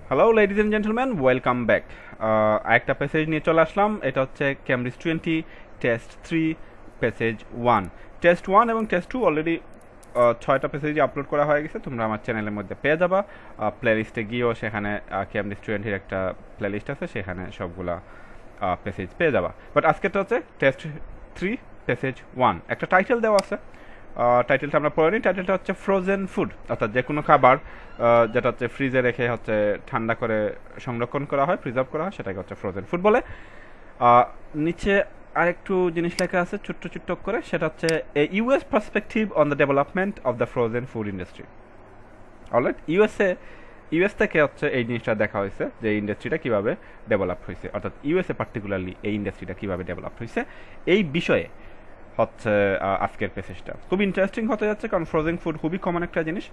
Hello ladies and gentleman, welcome back. একটা passage নিয়ে চলে আসলাম। এটা হচ্ছে ক্যামব্রিজ 20 টেস্ট 3 প্যাসেজ 1। টেস্ট 1 এবং টেস্ট 2 অলরেডি 6টা প্যাসেজই আপলোড করা হয়ে গেছে, তোমরা আমার চ্যানেলের মধ্যে পেয়ে যাবা। প্লেলিস্টে গিয়েও সেখানে ক্যামব্রিজ 20-র একটা প্লেলিস্ট আছে, সেখানে সবগুলা প্যাসেজ পেয়ে যাবা। বাট আজকেরটা হচ্ছে টেস্ট 3 প্যাসেজ 1। একটা টাইটেল দেওয়া আছে, টাইটেলটা আমরা পড়ে নিই। টাইটেলটা হচ্ছে ফ্রোজেন ফুড, অর্থাৎ যে কোনো খাবার যেটা হচ্ছে ফ্রিজে রেখে হচ্ছে ঠান্ডা করে সংরক্ষণ করা হয়, প্রিজার্ভ করা হয়, সেটাকে হচ্ছে ফ্রোজেন ফুড বলে। নিচে আরেকটু জিনিস লেখা আছে ছোট্ট ছোট্ট করে, সেটা হচ্ছে a US perspective on the development of the frozen food industry. Alright, US থেকে হচ্ছে এই জিনিসটা দেখা হয়েছে যে এই ইন্ডাস্ট্রিটা কীভাবে ডেভেলপ হয়েছে, অর্থাৎ ইউএসএ পার্টিকুলারলি এই ইন্ডাস্ট্রিটা কীভাবে ডেভেলপ হয়েছে এই বিষয়ে হচ্ছে আজকের প্যাসেজটা। খুব ইন্টারেস্টিং হতে যাচ্ছে, কারণ ফ্রোজেন ফুড খুবই কমন একটা জিনিস।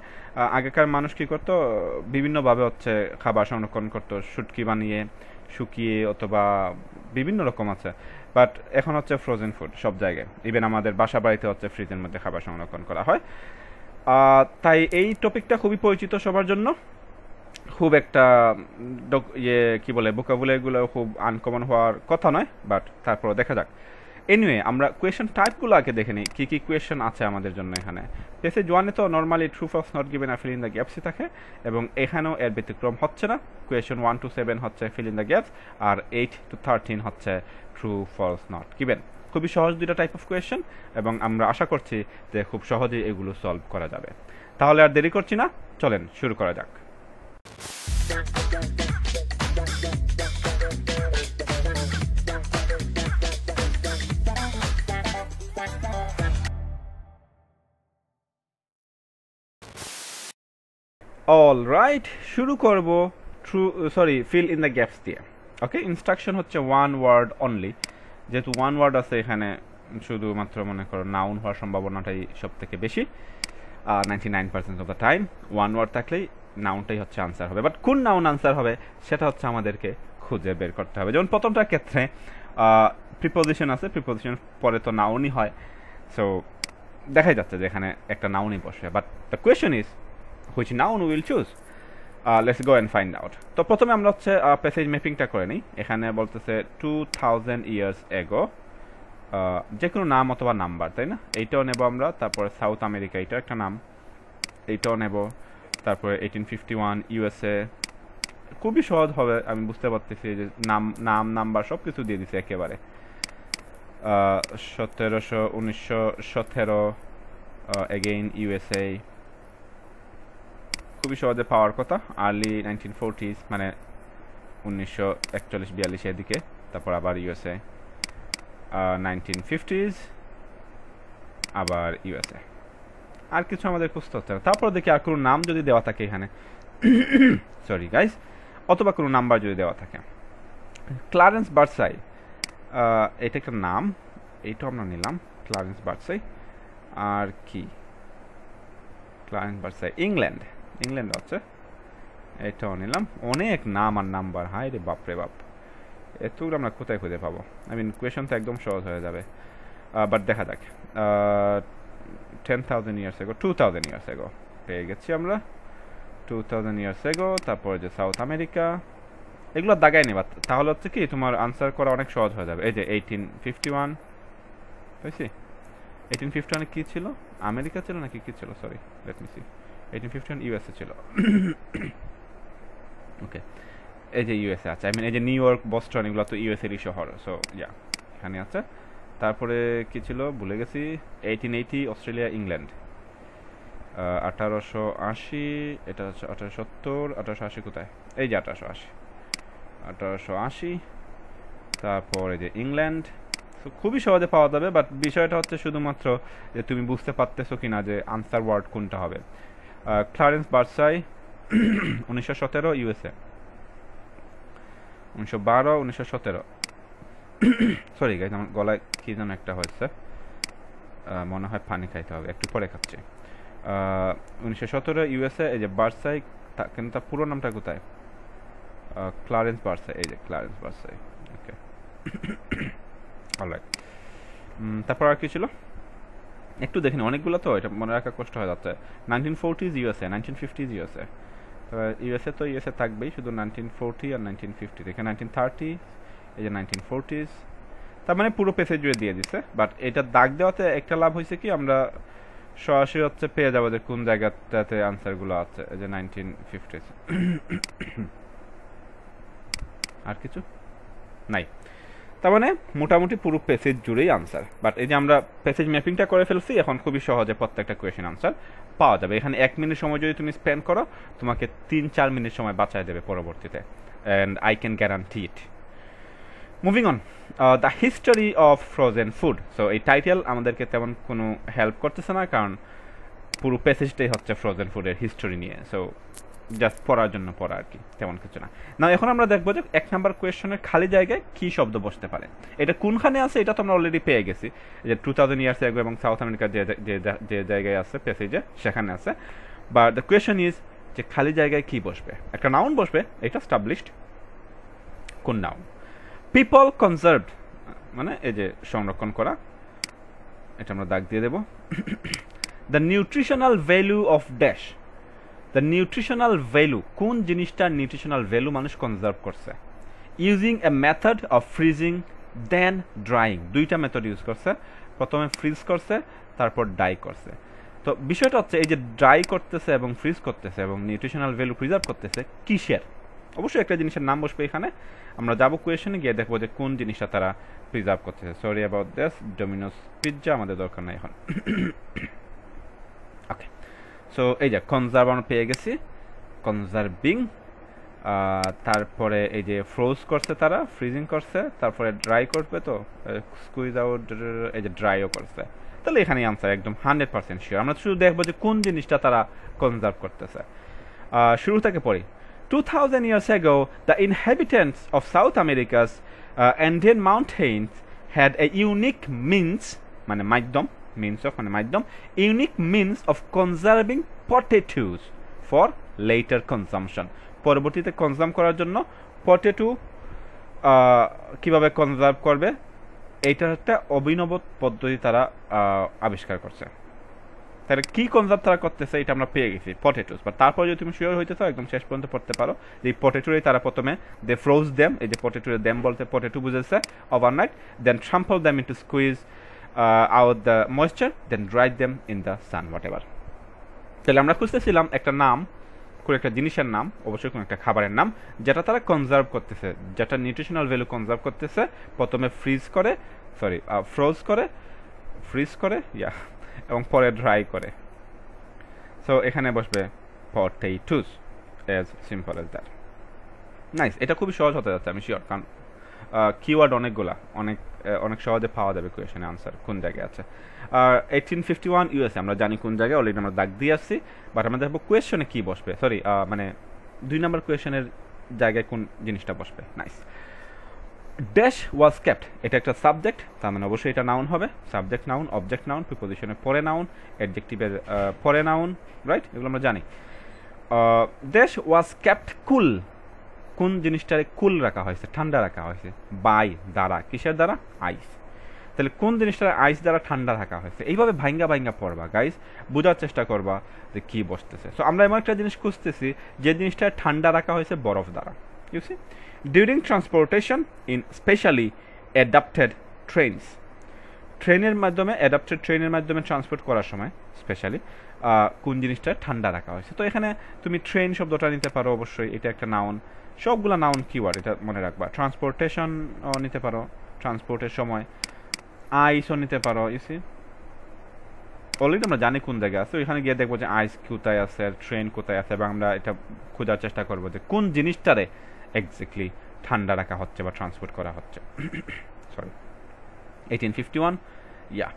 আগেকার মানুষ কী করতো, বিভিন্নভাবে হচ্ছে খাবার সংরক্ষণ করতো, শুটকি বানিয়ে, শুকিয়ে, অথবা বিভিন্ন রকম আছে। বাট এখন হচ্ছে ফ্রোজেন ফুড সব জায়গায়, ইভেন আমাদের বাসা বাড়িতে হচ্ছে ফ্রিজের মধ্যে খাবার সংরক্ষণ করা হয়। তাই এই টপিকটা খুবই পরিচিত সবার জন্য। খুব একটা কি বলে, ভোকাবুলারিগুলো খুব আনকমন হওয়ার কথা নয়, বাট তারপর দেখা যাক। এনিওয়ে, আমরা কোয়েশন টাইপগুলো আগে দেখে নিই, কী কী কোয়েশন আছে আমাদের জন্য এখানে। প্যাসেজ 1-এ তো normally true false not given আর ফিল ইন দ্য গ্যাপসই থাকে, এবং এখানেও এর ব্যতিক্রম হচ্ছে না। কোয়েশন 1 to 7 হচ্ছে ফিল ইন দ্য গ্যাপস, আর 8 to 13 হচ্ছে ট্রু ফলস নট গিভেন। খুবই সহজ দুইটা টাইপ অফ কোয়েশন, এবং আমরা আশা করছি যে খুব সহজেই এগুলো সলভ করা যাবে। তাহলে আর দেরি করছি না, চলেন শুরু করা যাক। অল রাইট, শুরু করব ফিল ইন দ্য গ্যাপস দিয়ে। ওকে, ইনস্ট্রাকশন হচ্ছে ওয়ান ওয়ার্ড অনলি। যেহেতু ওয়ান ওয়ার্ড আছে এখানে, শুধুমাত্র মনে করো নাউন হওয়ার সম্ভাবনাটাই সব থেকে বেশি। 99% of the time one word থাকলেই নাউনটাই হচ্ছে আনসার হবে। বাট কোন নাউন আনসার হবে সেটা হচ্ছে আমাদেরকে খুঁজে বের করতে হবে। যেমন প্রথমটার ক্ষেত্রে প্রিপোজিশন আছে, প্রিপোজিশন পরে তো নাউনই হয়, সো দেখাই যাচ্ছে যে এখানে একটা নাউনই বসে। But the question is which noun we will choose. Let's go and find out. তো প্রথমে আমরা হচ্ছে প্যাসেজ ম্যাপিংটা করে নিই। এখানে বলতেছে 2000 years ago, যে কোনো নাম অথবা নাম্বার, তাই না? এইটাও নেব আমরা। তারপরে সাউথ আমেরিকা, এটা একটা নাম, এইটাও নেব। তারপরে 1851 ইউএসএ, খুবই সহজ হবে, আমি বুঝতে পারতেছি যে নাম্বার সব কিছু দিয়ে দিছে একেবারে। 1917 এগেইন ইউএসএ, খুবই সহজে পাওয়ার কথা। আর্লি 1940s, মানে 1941-42 এদিকে। তারপর আবার ইউএসএ 1950s, আবার ইউএসএ। আর কিছু আমাদের খুঁজতে হচ্ছে না। তারপর দেখি আর কোনো নাম যদি দেওয়া থাকে এখানে, সরি গাইস, অথবা কোনো নাম্বার যদি দেওয়া থাকে। ক্লারেন্স বার্সাই, এটা একটা নাম, এইটাও আমরা নিলাম, ক্লারেন্স বার্সাই। আর কি, ক্লারেন্স বার্সাই ইংল্যান্ড আছে, এটাও নিলাম। অনেক নাম আর নাম্বার, হাই রে বাপ রে বাপ, এতগুলো আমরা কোথায় খুঁজে পাবো? কোয়েশন তো একদম সহজ হয়ে যাবে, বাট দেখা যাক। 10,000 years ago, 2000 years ago পেয়ে গেছি আমরা, 2000 years ago। তারপরে যে সাউথ আমেরিকা, এগুলো দাগাই নেবা, তাহলে হচ্ছে কি তোমার আনসার করা অনেক সহজ হয়ে যাবে। এই যে 1851, বুঝছি 1851 কি ছিল, আমেরিকা ছিল নাকি কি ছিল? Sorry, let me see. 1851 USA ছিল। ওকে, এই যে ইউএসএ আছে, এই যে নিউ ইয়র্ক, বস্টন, এগুলো তো ইউএসএরই শহর, সো ইয়া এখানে আছে। তারপরে কি ছিল ভুলে গেছি। 1880 অস্ট্রেলিয়া, ইংল্যান্ড। 1880, এটা হচ্ছে 1870, 1880 কোথায়? এই যে 1880। তারপর এই যে ইংল্যান্ড। তো খুবই সহজে পাওয়া যাবে, বাট বিষয়টা হচ্ছে শুধুমাত্র যে তুমি বুঝতে পারতেছো কিনা যে আনসার ওয়ার্ড কোনটা হবে। Clarence Birdseye 1917 USA, 1912, 1917। Sorry guys, আমার গলায় কি যেন একটা হয়েছে, মনে হয় পানি খাইতে হবে, একটু পরে খাচ্ছি। 1917 ইউএসএ, এই যে বার্সাই, কিন্তু তার পুরো নামটা কোথায়? ক্লারেন্স বার্সাই, এই যে ক্লারেন্স বার্সাই। ওকে, অলরাইট। তারপর আর কি ছিল একটু দেখিনি, অনেকগুলো তো এটা মনে রাখা কষ্ট হয়ে যাচ্ছে। 1940s ইউএসএ, 1950s ইউএসএ, তো ইউএসএ তো ইউএসএ থাকবেই, শুধু 1940 আর 1950 দেখে 1930, এই যে 1940s, তার মানে পুরো পেসেজ জুড়ে দিয়ে দিছে। বাট এটা দাগ দেওয়াতে একটা লাভ হয়েছে কি, আমরা সরাসরি হচ্ছে পেয়ে যাবো যে কোন জায়গাটাতে আনসারগুলো আছে। এই যে 1950s আর কিছু নাই, তার মানে মোটামুটি পুরো পেসেজ জুড়েই আনসার। বাট এই যে আমরা পেসেজ ম্যাপিংটা করে ফেলছি, এখন খুবই সহজে প্রত্যেকটা কোয়েশ্চেন আনসার পাওয়া যাবে। এখানে 1 মিনিট সময় যদি তুমি স্পেন্ড করো, তোমাকে 3-4 মিনিট সময় বাঁচায় দেবে পরবর্তীতে, and I can guarantee it. Moving on, the history of frozen food. So এই টাইটেল আমাদেরকে তেমন কোনো হেল্প করতেছে না, কারণ পুরো প্যাসেজটাই হচ্ছে ফ্রোজেন ফুডের হিস্টোরি নিয়ে। সো জাস্ট পড়ার জন্য পড়া আর কি, তেমন কিছু না। না, এখন আমরা দেখবো যে 1 নাম্বার কোয়েশ্চনের খালি জায়গায় কি শব্দ বসতে পারে। এটা কোনখানে আছে এটা তো আমরা অলরেডি পেয়ে গেছি, যে 2000 ইয়ার্স এগো এবং সাউথ আমেরিকার যে জায়গায় আছে প্যাসেজে, সেখানে আছে। বাট দ্য কোয়েশ্চন ইজ যে খালি জায়গায় কি বসবে। একটা নাউন বসবে, এটা স্টাবলিশড। কোন নাউন? পিপল কনজার্ভড মানে এই যে সংরক্ষণ করা, এটা আমরা দাগ দিয়ে দেব। The nutritional value of dash. The nutritional value, কোন জিনিসটার নিউট্রিশনাল ভ্যালু মানুষ কনজার্ভ করছে। Using a method of freezing then drying, দুইটা মেথড ইউজ করছে, প্রথমে ফ্রিজ করছে তারপর ডাই করছে। তো বিষয়টা হচ্ছে এই যে ড্রাই করতেছে এবং ফ্রিজ করতেছে এবং নিউট্রিশনাল ভ্যালু প্রিজার্ভ করতেছে কিসের? অবশ্যই একটা জিনিসের নাম বসবে এখানে। আমরা যাবো কোয়েশনে গিয়ে দেখবো যে কোন জিনিসটা তারা প্রিজার্ভ করতেছে। Sorry about this, Domino's pizza আমাদের দরকার নাই এখন। ওকে, সো এই যে কনজার্ভ আমরা পেয়ে গেছি, কনজার্ভিং। তারপরে এই যে ফ্রোজ করছে তারা, ফ্রিজিং করছে, তারপরে ড্রাই করবে, তো স্কুইজ আউট, এই যে ড্রাইও করছে। তাহলে এখানে আনসার একদম 100% শিওর। আমরা শুধু দেখবো যে কোন জিনিসটা তারা কনজার্ভ করতেছে। শুরু থেকে পড়ি। 2000 years ago, the inhabitants of South America's Andean mountains had a unique means, মানে মাধ্যম, means of মানে মাধ্যম, unique means of conserving potatoes for later consumption. পরবর্তীতে কনজার্ভ করার জন্য পটেটো কিভাবে কনজার্ভ করবে, এইটার একটা অভিনব পদ্ধতি তারা আবিষ্কার করছে। তাহলে কি কনজার্ভ তারা করতেছে এটা আমরা পেয়ে গেছি, পটেটোস। বাট তারপর যদি তুমি শিওর হইতে চাও একদম শেষ পর্যন্ত পড়তে পারো যে এই পটেটোরই তারা প্রথমে দে ফ্রোজ দেম, এই যে পটেটোর দেম বলতে পটেটো বুঝেছে, overnight, then trample them into squeeze out the moisture, then dry them in the sun, whatever. তাহলে আমরা খুঁজতেছিলাম একটা নাম, কোনো একটা জিনিসের নাম, অবশ্যই কোনো একটা খাবারের নাম, যেটা তারা কনজার্ভ করতেছে, যেটা নিউট্রিশনাল ভ্যালু কনজার্ভ করতেছে। প্রথমে ফ্রিজ করে, সরি ফ্রোজ করে, ফ্রিজ করে, ইয়া, এবং পরে ড্রাই করে। সো এখানে বসবে potatoes, as simple as that. Nice, এটা খুবই সহজ হতে যাচ্ছে আমি শিওর, কারণ কিওয়ার্ড অনেকগুলা, অনেক সহজে পাওয়া যাবে কোয়েশনে আনসার কোন জায়গায় আছে। আর 1851 ইউএসএ আমরা জানি কোন জায়গায়, অলরেডি আমরা দাগ দিয়ে আসছি। বাট আমরা দেখবো কোয়েশনে কি বসবে, সরি মানে 2 নম্বর কোয়েশনের জায়গায় কোন জিনিসটা বসবে। নাইস। ড্যাশ ওয়াজ কেপ্ট, এটা একটা সাবজেক্ট, তার মানে অবশ্যই এটা নাউন হবে। সাবজেক্ট নাউন, অবজেক্ট নাউন, প্রিপোজিশনের পরে নাউন, অ্যাডজেক্টিভের পরে নাউন, রাইট, এগুলো আমরা জানি। ড্যাশ ওয়াজ কেপ্ট কুল, কোন জিনিসটারে কুল রাখা হয়েছে, ঠান্ডা রাখা হয়েছে, বাই দ্বারা, কিসের দ্বারা? আইস। তাহলে কোন জিনিসটা আইস দ্বারা ঠান্ডা রাখা হয়েছে, এইভাবে ভাঙ্গা ভাঙ্গা পড়বা গাইস, বোঝার চেষ্টা করবা যে কি বসতেছে। সো আমরা এমন একটা জিনিস খুঁজতেছি যে জিনিসটা ঠান্ডা রাখা হয়েছে বরফ দ্বারা। You see, during transportation in specially adapted trains, ট্রেনের মাধ্যমে, অ্যাডাপ্টেড ট্রেনের মাধ্যমে ট্রান্সপোর্ট করার সময় স্পেশালি কোন জিনিসটা ঠান্ডা রাখা হয়েছে। তো এখানে তুমি ট্রেন শব্দটা নিতে পারো, অবশ্যই এটা একটা নাউন, সবগুলা নাউন কিওয়ার্ড, এটা মনে রাখবা। ট্রান্সপোর্টেশনও নিতে পারো, ট্রান্সপোর্টের সময়, আইসও নিতে পারো। ইসি অলরেডি আমরা জানি কোন জায়গায় আছে, ওইখানে গিয়ে দেখবো যে আইস কোথায় আছে আর ট্রেন কোথায় আছে, এবং আমরা এটা খোঁজার চেষ্টা করবো যে কোন জিনিসটারে এক্স্যাক্টলি ঠান্ডা রাখা হচ্ছে বা ট্রান্সপোর্ট করা হচ্ছে। সরি, 1851, ইয়া।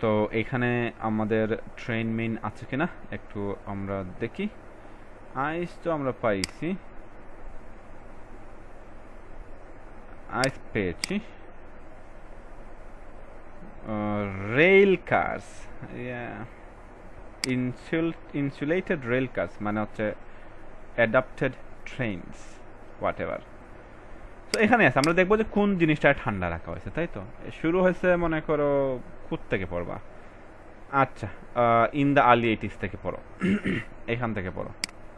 তো এইখানে আমাদের ট্রেন মেইন আছে কিনা একটু আমরা দেখি। আইস তো আমরা পাইছি, আইস পেয়েছি। Rail cars, insulated rail cars মানে হচ্ছে অ্যাডাপ্টেড ট্রেনস, হোয়াট এভার। তো এখানে আছে, আমরা দেখবো যে কোন জিনিসটা ঠান্ডা রাখা হয়েছে, তাই তো। শুরু হয়েছে মনে করো কোথ থেকে পড়বা, আচ্ছা ইন দ্য আর্লি 80s থেকে পড়ো, এখান থেকে পড়ো,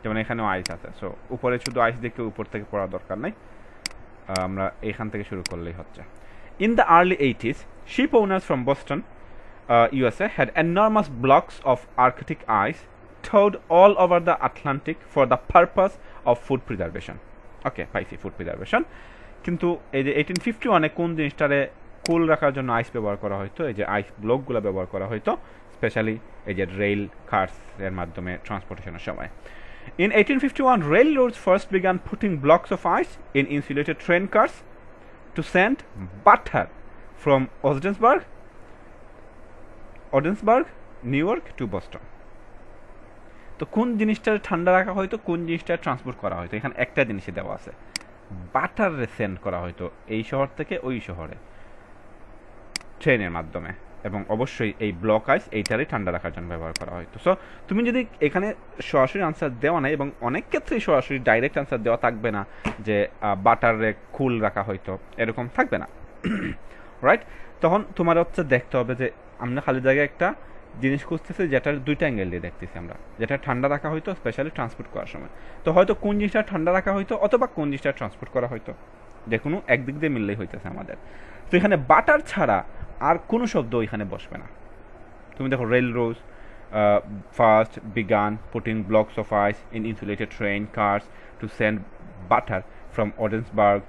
যেমন এখানেও আইস আছে, সো উপরে শুধু আইস দেখে উপর থেকে পড়া দরকার নাই, আমরা এখান থেকে শুরু করলেই হচ্ছে। In the early 80s, ship owners from Boston, USA had enormous blocks of Arctic ice towed all over the Atlantic for the purpose of food preservation. Okay, পাইছি ফুড প্রিজার্ভেশন। কিন্তু এই যে 1851-এ কোন জিনিসটারে কুল রাখার জন্য আইস ব্যবহার করা হতো, এই যে আইস ব্লকগুলো ব্যবহার করা হতো স্পেশালি এই যে রেল কার্স এর মাধ্যমে ট্রান্সপোর্টেশনের সময়। In 1851, railroads first began putting blocks of ice in insulated train cars to send butter from Ogdensburg, New York to Boston. তো কোন জিনিসটা ঠান্ডা রাখা হয়তো, কোন জিনিসটা ট্রান্সপোর্ট করা হয়তো, এখানে একটা জিনিসই দেওয়া আছে, বাটার সেন্ড করা হয়তো এই শহর থেকে ওই শহরে ট্রেনের মাধ্যমে, এবং অবশ্যই এই ব্লক আইস এইটারই ঠান্ডা রাখার জন্য ব্যবহার করা হয়তো। সো তুমি যদি এখানে সরাসরি আনসার দেওয়া নাই, এবং অনেক ক্ষেত্রেই সরাসরি ডাইরেক্ট আনসার দেওয়া থাকবে না যে বাটারে কুল রাখা হয়তো, এরকম থাকবে না, রাইট? তখন তোমার হচ্ছে দেখতে হবে যে আমরা খালি জায়গায় একটা জিনিস খুঁজতেছি যেটার দুইটা অ্যাঙ্গেল দিয়ে দেখতেছি আমরা, যেটা ঠান্ডা রাখা হয়তো স্পেশালি ট্রান্সপোর্ট করার সময়। তো হয়তো কোন জিনিসটা ঠান্ডা রাখা হয়তো অথবা কোন জিনিসটা ট্রান্সপোর্ট করা হয়তো, যে কোনো একদিক দিয়ে মিললেই হইতেছে আমাদের। তো এখানে বাটার ছাড়া আর কোনো শব্দ এখানে বসবে না। তুমি দেখো railroads first began putting blocks of ice in insulated train cars to send butter from Ogdensburg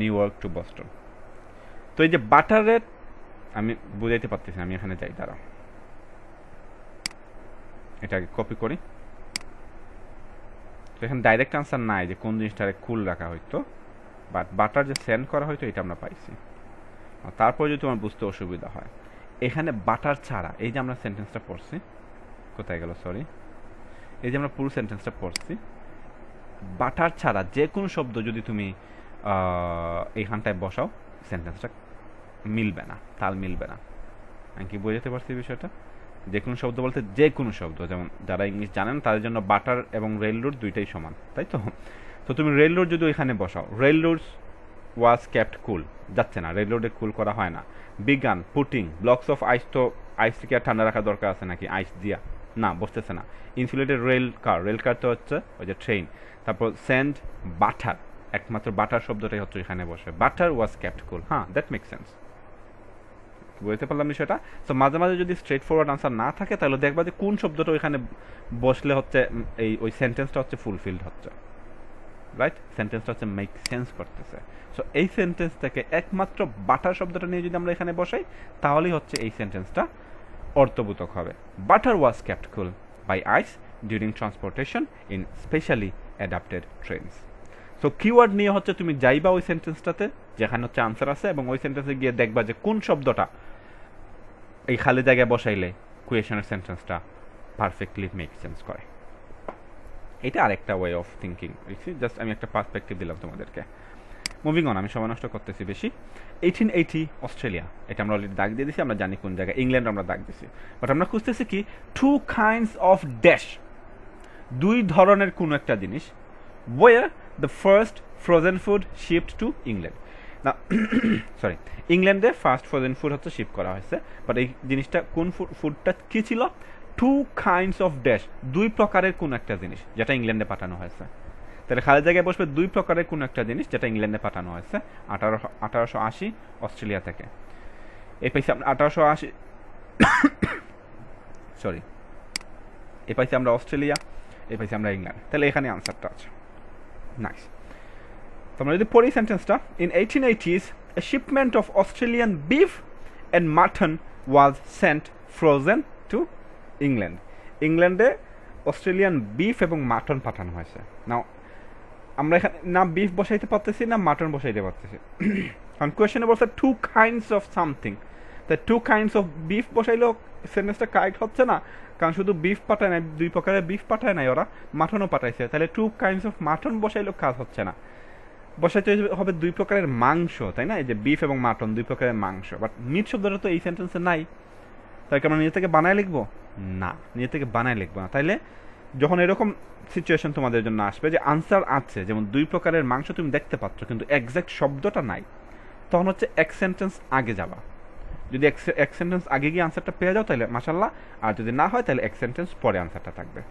New York to Boston. তো এই যে বাটারের আমি বুঝাইতে পারতেছি, আমি এখানে যাই, দাঁড়াও এটাকে কপি করি। তো এখানে ডাইরেক্ট আনসার নাই যে কোন জিনিসটারে কুল রাখা হইতো, বাট বাটার যে সেন্ড করা হয়তো এটা আমরা পাইছি। তারপর যদি তোমার বুঝতে অসুবিধা হয়, এখানে বাটার ছাড়া এই যে আমরা সেন্টেন্সটা পড়ছি, কোথায় গেল সরি, এই যে আমরা পুরো সেন্টেন্সটা পড়ছি, বাটার ছাড়া যে কোনো শব্দ যদি তুমি এইখানটায় বসাও সেন্টেন্সটা মিলবে না, তাল মিলবে না। আমি কি বোঝাতে পারছি বিষয়টা? যে কোনো শব্দ বলতে যে কোনো শব্দ, যেমন যারা ইংলিশ জানেন তাদের জন্য বাটার এবং রেল রোড দুইটাই সমান, তাই তো? তো তুমি রেল রোড যদি ওইখানে বসাও, রেল রোডস ওয়াজ ক্যাপ্ট কুল, যাচ্ছে না, রেল রোডে কুল করা হয় না। বিগান পুটিং ব্লকস অফ আইস, তো আইস থেকে আর ঠান্ডা রাখা দরকার আছে নাকি আইস দিয়া? না, বসতেছে না। ইনসুলেটেড রেল কার তো হচ্ছে ওই যে ট্রেন। তারপর সেন্ড বাটার, একমাত্র বাটার শব্দটাই হচ্ছে এখানে বসে, বাটার ওয়াজ ক্যাপ্ট কুল। হ্যাঁ, দ্যাট মেক সেন্স, বুঝতে পারলাম বিষয়টা। তো মাঝে মাঝে যদি স্ট্রেট ফরওয়ার্ড আনসার না থাকে তাহলে দেখবা যে কোন শব্দটা ওইখানে বসলে হচ্ছে এই ওই সেন্টেন্সটা হচ্ছে ফুলফিলড হচ্ছে, রাইট? সেন্টেন্সটা হচ্ছে মেক সেন্স করতেছে। সো এই সেন্টেন্স থেকে একমাত্র বাটার শব্দটা নিয়ে যদি আমরা এখানে বসাই তাহলেই হচ্ছে এই সেন্টেন্সটা অর্থবোধক হবে। Butter was kept cool by ice during transportation in specially adapted trains. So keyword নিয়ে হচ্ছে তুমি যাইবা ওই সেন্টেন্সটাতে যেখানে হচ্ছে আনসার আছে, এবং ওই সেন্টেন্সে গিয়ে দেখবা যে কোন শব্দটা এই খালি জায়গায় বসাইলে কুয়েশনের সেন্টেন্সটা পারফেক্টলি মেক সেন্স করে। এটা আরেকটা ওয়ে অফ থিঙ্কিং, জাস্ট আমি একটা পার্সপেক্টিভ দিলাম তোমাদেরকে। মুভিং অন, আমি সময় নষ্ট করতেছি বেশি। 1880 অস্ট্রেলিয়া, এটা আমরা অলরেডি দাগ দিয়ে দিছি, আমরা জানি কোন জায়গায়। ইংল্যান্ড আমরা দাগ দিছি, বাট আমরা খুঁজতেছি কি টু কাইন্ডস অফ ড্যাশ, দুই ধরনের কোন একটা জিনিস, were the first frozen food shipped to England. না সরি, ইংল্যান্ডে ফার্স্ট ফ্রোজেন ফুড হচ্ছে শিপ করা হয়েছে, বাট এই জিনিসটা কোন ফুডটা কি ছিল? টু কাইন্ডস অফ ড্যাশ, দুই প্রকারের কোন একটা জিনিস যেটা ইংল্যান্ডে পাঠানো হয়েছে। তাহলে খালি জায়গায় বসবে দুই প্রকারের কোন একটা জিনিস যেটা ইংল্যান্ডে পাঠানো হয়েছে 1880 অস্ট্রেলিয়া থেকে। এই পাইছি আমরা 1880 সরি, এই পাইছি আমরা অস্ট্রেলিয়া, এই পাইছি আমরা ইংল্যান্ড। তাহলে এখানে আনসারটা আছে। নাইস। তোমরা যদি পড়ি সেন্টেন্সটা, in 1880s a shipment of Australian beef and mutton was sent frozen to England. ইংল্যান্ডে অস্ট্রেলিয়ান বিফ এবং মাটন পাঠানো হয়েছে। নাও আমরা এখানে না বিফ বসাইতে পারতেছি না মাটন বসাইতে পারতেছি, কারণ কোয়েশ্চেনে বলছে টু কাইন্ডস অফ সামথিং। তাই টু কাইন্ডস অফ বিফ বসাইলেও সেন্টেন্সটা কারেক্ট হচ্ছে না, কারণ শুধু বিফ পাঠায় নাই, দুই প্রকারের বিফ পাঠায় নাই, ওরা মাটনও পাঠাইছে। তাহলে টু কাইন্ডস অফ মাটন বসাইলেও কাজ হচ্ছে না, বসাইতে হবে দুই প্রকারের মাংস, তাই না? এই যে বিফ এবং মাটন দুই প্রকারের মাংস, বাট মিট শব্দটা তো এই সেন্টেন্সে নাই, তাই আমরা নিজে থেকে বানায় লিখবো না, নিজে থেকে বানায় লিখবো না। তাইলে যখন এরকম সিচুয়েশন তোমাদের জন্য আসবে যে আনসার আছে, যেমন দুই প্রকারের মাংস তুমি দেখতে পাচ্ছ কিন্তু এক্সাক্ট শব্দটা নাই, তখন হচ্ছে এক সেন্টেন্স আগে যাবা। যদি এক সেন্টেন্স আগে গিয়ে আনসারটা পেয়ে যাও তাহলে মাশাল্লাহ, আর যদি না হয় তাহলে এক সেন্টেন্স পরে আনসারটা থাকবে।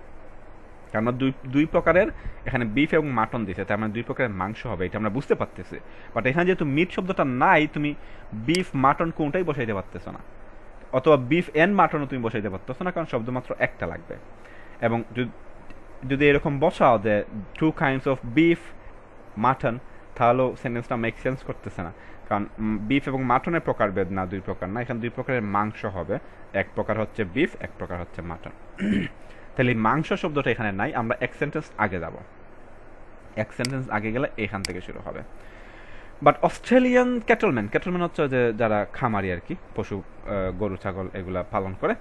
কারণ দুই প্রকারের এখানে বিফ এবং মাটন দিছে, তার মানে দুই প্রকারের মাংস হবে, এটা আমরা বুঝতে পারতেছি। বাট এখানে যেহেতু মিট শব্দটা নাই, তুমি বিফ মাটন কোনটাই বসাইতে পারতেছো না, অথবা বিফ এন্ড মাটনও তুমি বসাইতে পারতেছো না, কারণ শব্দ মাত্র একটা লাগবে। এবং যদি এরকম বসাও যে 2 kinds of beef মাটন, তাহলেও সেন্টেন্সটা মেক সেন্স করতেছে না, কারণ বিফ এবং মাটনের প্রকারভেদ না, দুই প্রকার না, এখানে দুই প্রকারের মাংস হবে, এক প্রকার হচ্ছে বিফ, এক প্রকার হচ্ছে মাটন। তাহলে মাংস শব্দটা এখানে নাই, আমরা এক সেন্টেন্স আগে যাব, এক সেন্টেন্স আগে গেলে এখান থেকে শুরু হবে। বাট অস্ট্রেলিয়ান ক্যাটলম্যান হচ্ছে যে যারা খামারি আর কি, পশু গরু ছাগল এগুলা পালন করে,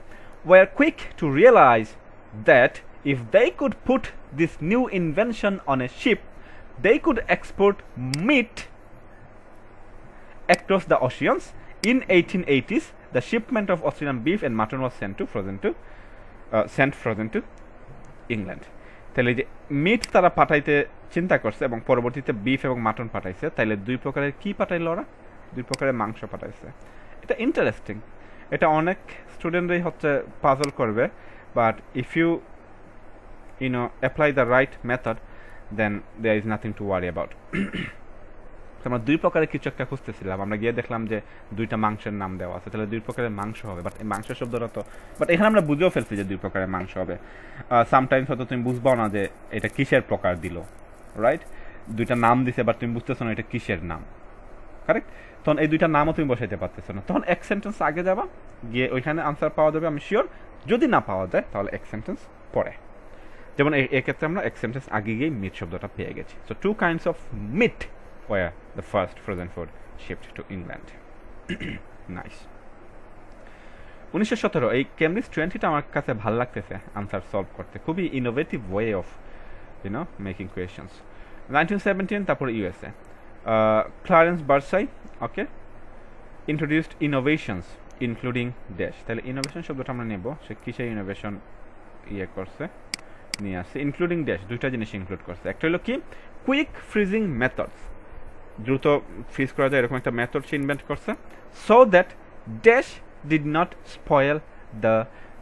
were quick to realise that if they could put this new invention on a ship, they could export meat across the oceans. In 1880s, the shipment of Australian beef and mutton was sent frozen to England. তাহলে যে meet তারা পাঠাইতে চিন্তা করছে এবং পরবর্তীতে beef এবং mutton পাঠাইছে, তাইলে দুই প্রকারের কি পাঠাইলো ওরা? দুই প্রকারের মাংস পাঠাইছে। এটা ইন্টারেস্টিং, এটা অনেক স্টুডেন্টরাই হচ্ছে পাজল করবে, but if you apply the right method, then there is nothing to worry about. আমরা দুই প্রকারের কিছু একটা খুঁজতেছিলাম, আমরা গিয়ে দেখলাম যে দুইটা মাংসের নাম দেওয়া আছে, তাহলে দুই প্রকারের মাংস হবে। বাট এই মাংস শব্দটা তো, বাট এখানে আমরা বুঝেও ফেলছি যে দুই প্রকারের মাংস হবে। সামটাইমস হয়তো তুমি বুঝবাও না যে এটা কিসের প্রকার দিল, রাইট? দুইটা নাম দিছে, বাট তুমি বুঝতেছো না এটা কিসের নাম, কারেক্ট? তখন এই দুইটা নামও তুমি বসাইতে পারতেছো না, তখন এক সেন্টেন্স আগে যাবা, গিয়ে ওইখানে আনসার পাওয়া যাবে আমি শিওর। যদি না পাওয়া যায় তাহলে এক সেন্টেন্স পরে, যেমন এক্ষেত্রে আমরা এক সেন্টেন্স আগে গিয়ে মিট শব্দটা পেয়ে গেছি। So 2 kinds of meat were the first frozen food shipped to England. Nice. 1917 এই কেমব্রিজ 20টা আমার কাছে ভালো লাগতেছে আনসার সলভ করতে, খুবই innovative way of making questions. 1917 তারপরে ইউএসএ, ক্লারেন্স বার্সাই, ওকে, ইন্ট্রোডিউসড ইনোভেশনস ইনক্লুডিং ড্যাশ। তাহলে ইনোভেশন শব্দটা আমরা নেব, সে কিসের ইনোভেশন করছে, নিয়ে আসছে, ইনক্লুডিং ড্যাশ, দুইটা জিনিস ইনক্লুড করছে। একটা হলো কি, কুইক ফ্রিজিং মেথডস, দ্রুত ফ্রিজ করা যায় এরকম একটা মেথড সে ইনভেন্ট করছে, so that dash did not spoil the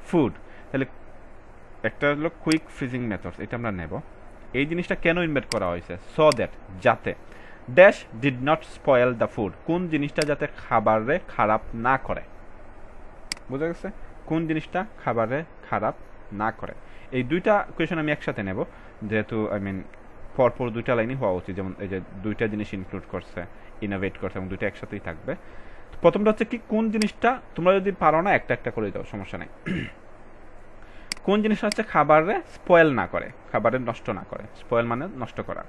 food. তাহলে একটা হলো কুইক ফ্রিজিং মেথডস, এটা আমরা নেব। এই জিনিসটা কেন ইনভেন্ট করা হয়েছে? সো দ্যাট, যাতে dash did not spoil the food, কোন জিনিসটা যাতে খাবারে খারাপ না করে। বুঝা গেছে? কোন জিনিসটা খাবারে খারাপ না করে। এই দুইটা কোয়েশন আমি একসাথে নেব, যেহেতু পরপর দুইটা লাইনই হওয়া উচিত, যেমন এই যে দুইটা জিনিস ইনক্লুড করছে, ইনোভেট করছে, এবং দুইটা একসাথেই থাকবে। প্রথমটা হচ্ছে কি, কোন জিনিসটা, তোমরা যদি পারো না একটা একটা করে দাও, সমস্যা নেই। কোন জিনিসটা হচ্ছে খাবারে স্পয়েল না করে, খাবারে নষ্ট না করে, স্পয়েল মানে নষ্ট করা।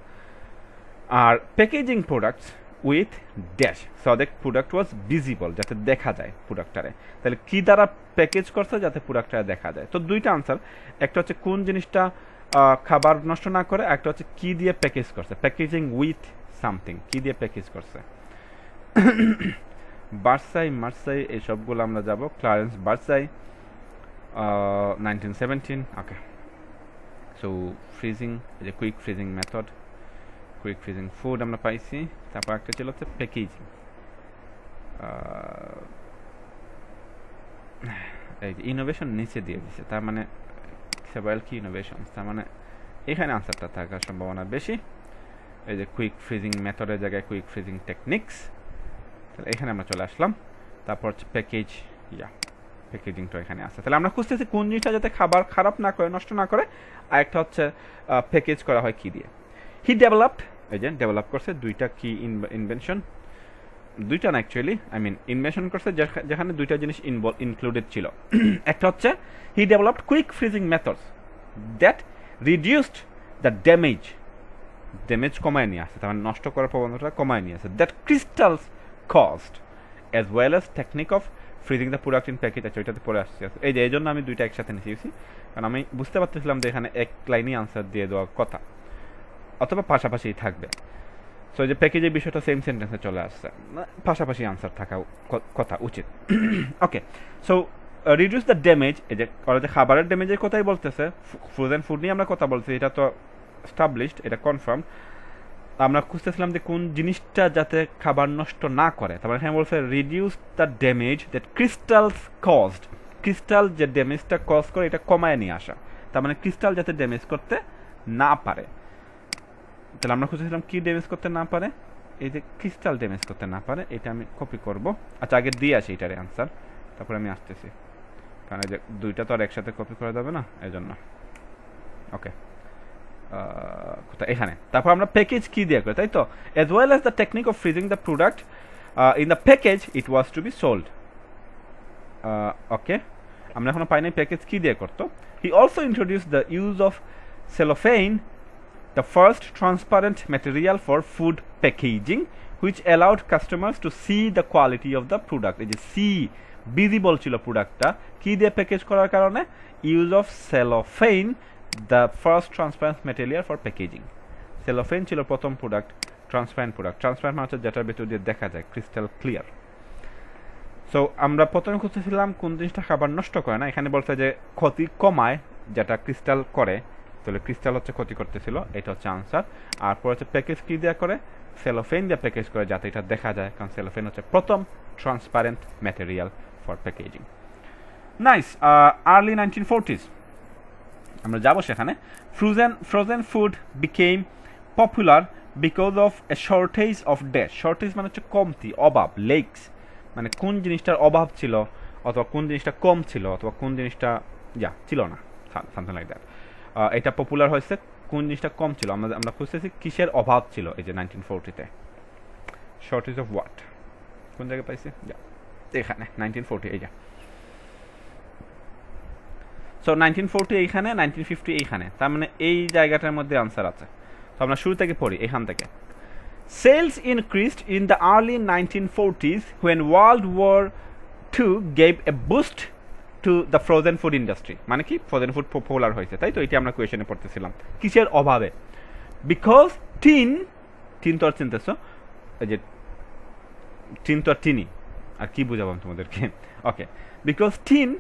আর packaging products with dash, so that product was visible, যাতে দেখা যায় প্রোডাক্টটারে। তাহলে কি দ্বারা প্যাকেজ করছে, যাতে প্রোডাক্টটা দেখা যায়। তো দুইটা আনসার, একটা হচ্ছে কোন জিনিসটা খাবার নষ্ট না করে, একটা হচ্ছে কি দিয়ে প্যাকেজ করছে, প্যাকেজিং উইথ সামথিং, কি দিয়ে প্যাকেজ করছে। বার্সাই, মার্সাই, এই সবগুলো আমরা যাব। ক্লারেন্স বার্সাই, 1917, ওকে। সো ফ্রিজিং, এই যে quick freezing method, quick freezing food আমরা পাইছি। তারপর একটা ছিল হচ্ছে প্যাকেজিং, এই যে ইনোভেশন নিচে দিয়ে দিচ্ছে, তার মানে সেভারাল কি ইনোভেশন, তার মানে এখানে আনসারটা থাকার সম্ভাবনা বেশি। এই যে কুইক ফ্রিজিং মেথডের জায়গায় কুইক ফ্রিজিং টেকনিক্স, তাহলে এখানে আমরা চলে আসলাম। তারপর হচ্ছে প্যাকেজ, প্যাকেজিংটা এখানে আছে। তাহলে আমরা খুঁজতেছি কোন জিনিসটা যাতে খাবার খারাপ না করে, নষ্ট না করে, আর একটা হচ্ছে প্যাকেজ করা হয় কি দিয়ে। হি ডেভেলপড, এই যে ডেভেলপ করছে দুইটা কি ইনভেনশন, দুইটা না অ্যাকচুয়ালি, ইনভেনশন করছে যেখানে দুইটা জিনিস ইনক্লুডেড ছিল। একটা হচ্ছে he developed quick freezing methods that reduced the damage কমায় নিয়ে আসে, তার মানে নষ্ট করার প্রবণতাটা কমায় নিয়ে আসে। That crystals cost as well as technique of freezing the product in packet. আচ্ছা, ওইটাতে পরে আসছে। এই যে এই জন্য আমি দুইটা একসাথে নিয়েছি, কারণ আমি বুঝতে পারতেছিলাম যে এখানে এক লাইনই আনসার দিয়ে দেওয়ার কথা, অথবা পাশাপাশি থাকবে। সো এই যে প্যাকেজের বিষয়টা সেম সেন্টেন্সে চলে আসছে, পাশাপাশি আনসার থাকা কথা উচিত। ওকে, সো রিডিউস দ্য ড্যামেজ, এই যে ওরা যে খাবারের ড্যামেজের কথাই বলতেছে, ফ্রোজেন ফুড নিয়ে আমরা কথা বলছি, এটা তো এস্টাবলিশড, এটা কনফার্ম। আমরা খুঁজতেছিলাম যে কোন জিনিসটা যাতে খাবার নষ্ট না করে, তারপরে এখানে বলছে reduce the damage that crystals caused, crystal যে ড্যামেজটা কজ করে এটা কমায় নিয়ে আসা। তার মানে ক্রিস্টাল যাতে ড্যামেজ করতে না পারে। তাহলে আমরা খুঁজেছিলাম কি ড্যামেজ করতে না পারে, এই যে ক্রিস্টাল ড্যামেজ করতে না পারে, এটা আমি কপি করব। আচ্ছা আগে দিয়ে আসি এটার অ্যান্সার, তারপরে আমি আসতেছি, কারণ এই যে দুইটা তো আর একসাথে কপি করা যাবে না, এই জন্য। ওকে, কোথায়, এখানে। তারপর আমরা প্যাকেজ কি দিয়ে করি, তাই তো, as well as the technique of freezing the product in the package it was to be sold. ওকে, আমরা এখনো পাইনি প্যাকেজ কি দিয়ে করতো। He also introduced the use of cellophane, the first transparent material for food packaging, which allowed customers to see the quality of the product. এই যে see visible ছিল প্রোডাক্টটা কি দিয়ে প্যাকেজ করার কারণে, use of cellophane, the first transparent material for packaging. cellophane ছিল প্রথম প্রোডাক্ট, ট্রান্সপারেন্ট প্রোডাক্ট। ট্রান্সপারেন্ট মানে হচ্ছে যেটার ভেতর দিয়ে দেখা যায়, ক্রিস্টাল ক্লিয়ার। সো আমরা প্রথমে খুঁজতেছিলাম কোন জিনিসটা খাবার নষ্ট করে না, এখানে বলছে যে ক্ষতি কমায় যেটা ক্রিস্টাল করে, তাহলে ক্রিস্টাল হচ্ছে ক্ষতি করতেছিল, এটা হচ্ছে আনসার। আর পরে হচ্ছে প্যাকেজ কি দিয়ে করে, সেলোফেন দিয়ে প্যাকেজ করে যাতে এটা দেখা যায়, কারণ সেলোফেন হচ্ছে প্রথম transparent material for packaging. Nice. Early 1940s আমরা যাবো সেখানে। Frozen food became popular because of A shortage of dash. Shortage মানে হচ্ছে কমতি, অভাব, লেকস মানে কোন জিনিসটার অভাব ছিল, অথবা কোন জিনিসটা কম ছিল, অথবা কোন জিনিসটা ছিল না, সামথিং লাইক দ্যাট। এটা পপুলার হয়েছে, কোন জিনিসটা কম ছিল, আমরা খুঁজতেছি কিসের অভাব ছিল এই যে 1940-তে। শর্টেজ অফ হোয়াট, কোন জায়গায় পাইছি, এখানে 1940, এই যে। সো 1940 এইখানে, 1950 এইখানে, তার মানে এই জায়গাটার মধ্যে আনসার আছে। তো আমরা শুরু থেকে পড়ি এখান থেকে। Sales increased in the early 1940s when World War II gave a boost to the frozen food industry. মানে কি, ফ্রোজেন ফুড পপুলার হয়েছে, তাই তো, এটি আমরা কোয়েশনে পড়তেছিলাম। কিসের অভাবে, বিকজ টিন তো আর চিনতেছ, এই যে টিন তো আর টিনি, আর কি বুঝাবাম তোমাদেরকে। Okay, because tin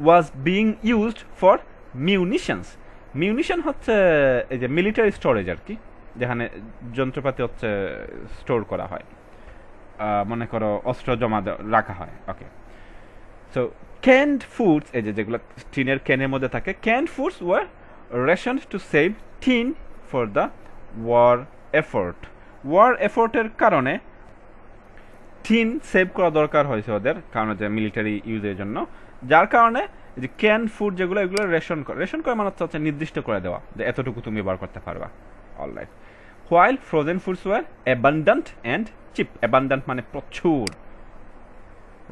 was being used for munitions. Munition হচ্ছে এই যে মিলিটারি স্টোরেজ আর কি, যেখানে যন্ত্রপাতি হচ্ছে স্টোর করা হয়, মনে করো অস্ত্র জমা রাখা হয়। ওকে, সো ক্যান্ড ফুডস, এই যে যেগুলো টিনের ক্যানের মধ্যে থাকে, canned foods were rationed to save tin for the war effort. War এফোর্টের কারণে টিন সেভ করা দরকার হয়েছে ওদের, কারণ যে মিলিটারি ইউজের জন্য, যার কারণে যে ক্যান ফুড যেগুলো, এগুলো রেশন করে মানে হচ্ছে নির্দিষ্ট করে দেওয়া যে এতটুকু তুমি ব্যবহার করতে পারবা। Alright, while frozen foods were abundant and cheap. Abundant মানে প্রচুর,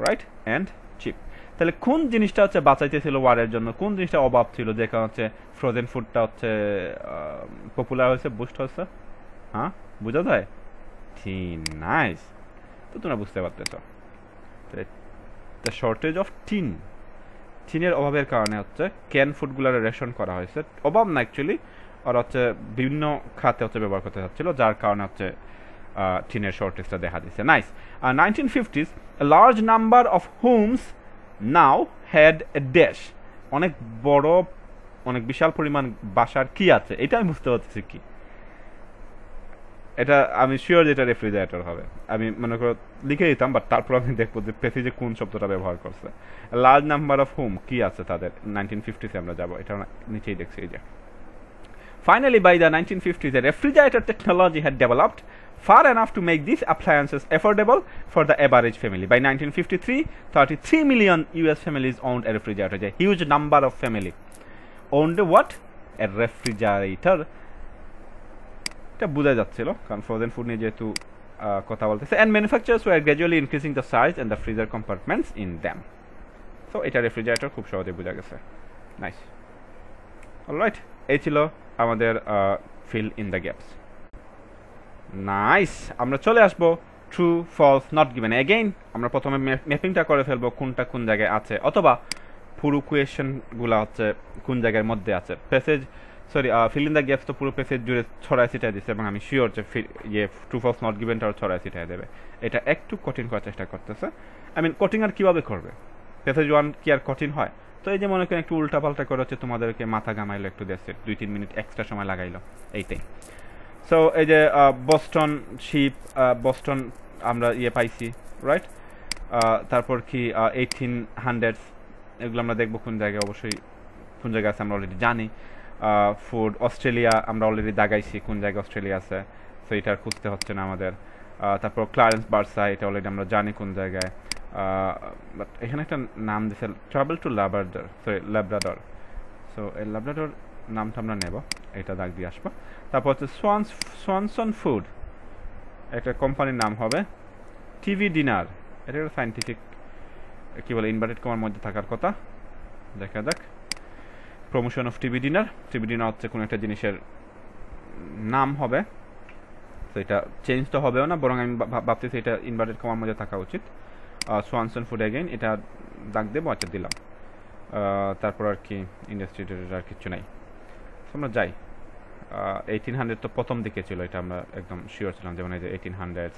রাইট, অ্যান্ড চিপ। তাহলে কোন জিনিসটা হচ্ছে বাঁচাইতেছিল ওয়ারের জন্য, কোন জিনিসটা অভাব ছিল, যে কারণে হচ্ছে ফ্রোজেন ফুডটা হচ্ছে পপুলার হয়েছে, বুস্ট হয়েছে। হ্যাঁ, বোঝা যায়, ঠিক, নাইস। তো তোমরা বুঝতে পারতেছ, দ্য শর্টেজ অফ টিনের অভাবের কারণে হচ্ছে ক্যান ফুডগুলোর রেশন করা হয়েছে। অভাব না অ্যাকচুয়ালি, আর হচ্ছে বিভিন্ন খাতে হচ্ছে ব্যবহার করতে চাচ্ছিল, যার কারণে হচ্ছে টিনের শর্টেজটা দেখা দিচ্ছে। Nice. 1950s a large number of homes now had a dash. অনেক বড়, অনেক বিশাল পরিমাণ বাসার কি আছে, এটা আমি বুঝতে পারতেছি কি, এটা আমি শিওর যে এটা রেফ্রিজারেটর হবে। আমি মনে করো লিখে দিতাম, বাট তারপর আমি দেখবো যে পেসেজে কোন শব্দটা ব্যবহার করছে। লার্জ নাম্বার অফ হোম কি আছে তাদের, 1950s আমরা যাবো, এটা নিচেই দেখছি এই যে। Finally, by the 1950s, a refrigerator technology had developed far enough to make these appliances affordable for the average family. By 1953, 33 million US families owned a refrigerator. A huge number of family owned what? A refrigerator. এটা বোঝা যাচ্ছিল, কারণ frozen food নিয়ে যেহেতু কথা বলতেছে। And manufacturers were gradually increasing the size and the freezer compartments in them. So এটা refrigerator খুব সহজে বোঝা গেছে। নাইস, অলরাইট, এই ছিল আমাদের fill in the gaps. Nice, আমরা চলে আসবো true false not given. Again আমরা প্রথমে ম্যাপিংটা করে ফেলবো কোনটা কোন জায়গায় আছে, অথবা পুরো কোয়েশনগুলো হচ্ছে কোন জায়গার মধ্যে আছে। Passage feel in the gaps তো পুরো পেসেজ জুড়ে ছড়ায় ছিটায় দিচ্ছে, এবং আমি শিওর যে ট্রু ফলস নট গিভেনটাও ছড়ায় ছিটায় দেবে। এটা একটু কঠিন করার চেষ্টা করতেছে। কঠিন আর কিভাবে করবে, পেসেজ 1 কি আর কঠিন হয়? তো এই যে মনে করেন একটু উল্টাপাল্টা করে হচ্ছে তোমাদেরকে মাথা ঘামাইলো, একটু দেখছে 2-3 মিনিট এক্সট্রা সময় লাগাইলো, এইটাই। সো এই যে বস্টন শিপ, বস্টন আমরা পাইছি, রাইট। তারপর কি 1800s, এগুলো আমরা দেখবো কোন জায়গায়, অবশ্যই কোন জায়গায় আছে আমরা অলরেডি জানি। ফুড অস্ট্রেলিয়া আমরা অলরেডি দাগাইছি কোন জায়গায় অস্ট্রেলিয়া আছে, সো এটা আর খুঁজতে হচ্ছে না আমাদের। তারপর ক্লারেন্স বার্সা, এটা অলরেডি আমরা জানি কোন জায়গায়। বাট এখানে একটা নাম দিছে travel to Labrador, sorry Labrador, so এই ল্যাব্রাডর নামটা আমরা নেব, এটা দাগ দিয়ে আসবো। তারপর হচ্ছে সোয়ানসন ফুড, একটা কোম্পানির নাম হবে। টিভি ডিনার, এটা একটা সাইন্টিফিক কী বলে ইনভার্টেড কমার মধ্যে থাকার কথা, দেখা যাক। Promotion of TV dinner, TV dinner হচ্ছে কোনো একটা জিনিসের নাম হবে, তো এটা চেঞ্জ তো হবেও না, বরং আমি ভাবতেছি এটা ইনভার্টেড কমার মধ্যে থাকা উচিত। সোয়ানসন ফুড অ্যাগেইন, এটা দাগ দেবো, আচ্ছা দিলাম। তারপর আর কি ইন্ডাস্ট্রি আর কিছু নাই, আমরা যাই। 1800 তো প্রথম দিকে ছিল, এটা আমরা একদম শিওর ছিলাম, যেমন এই যে 1800,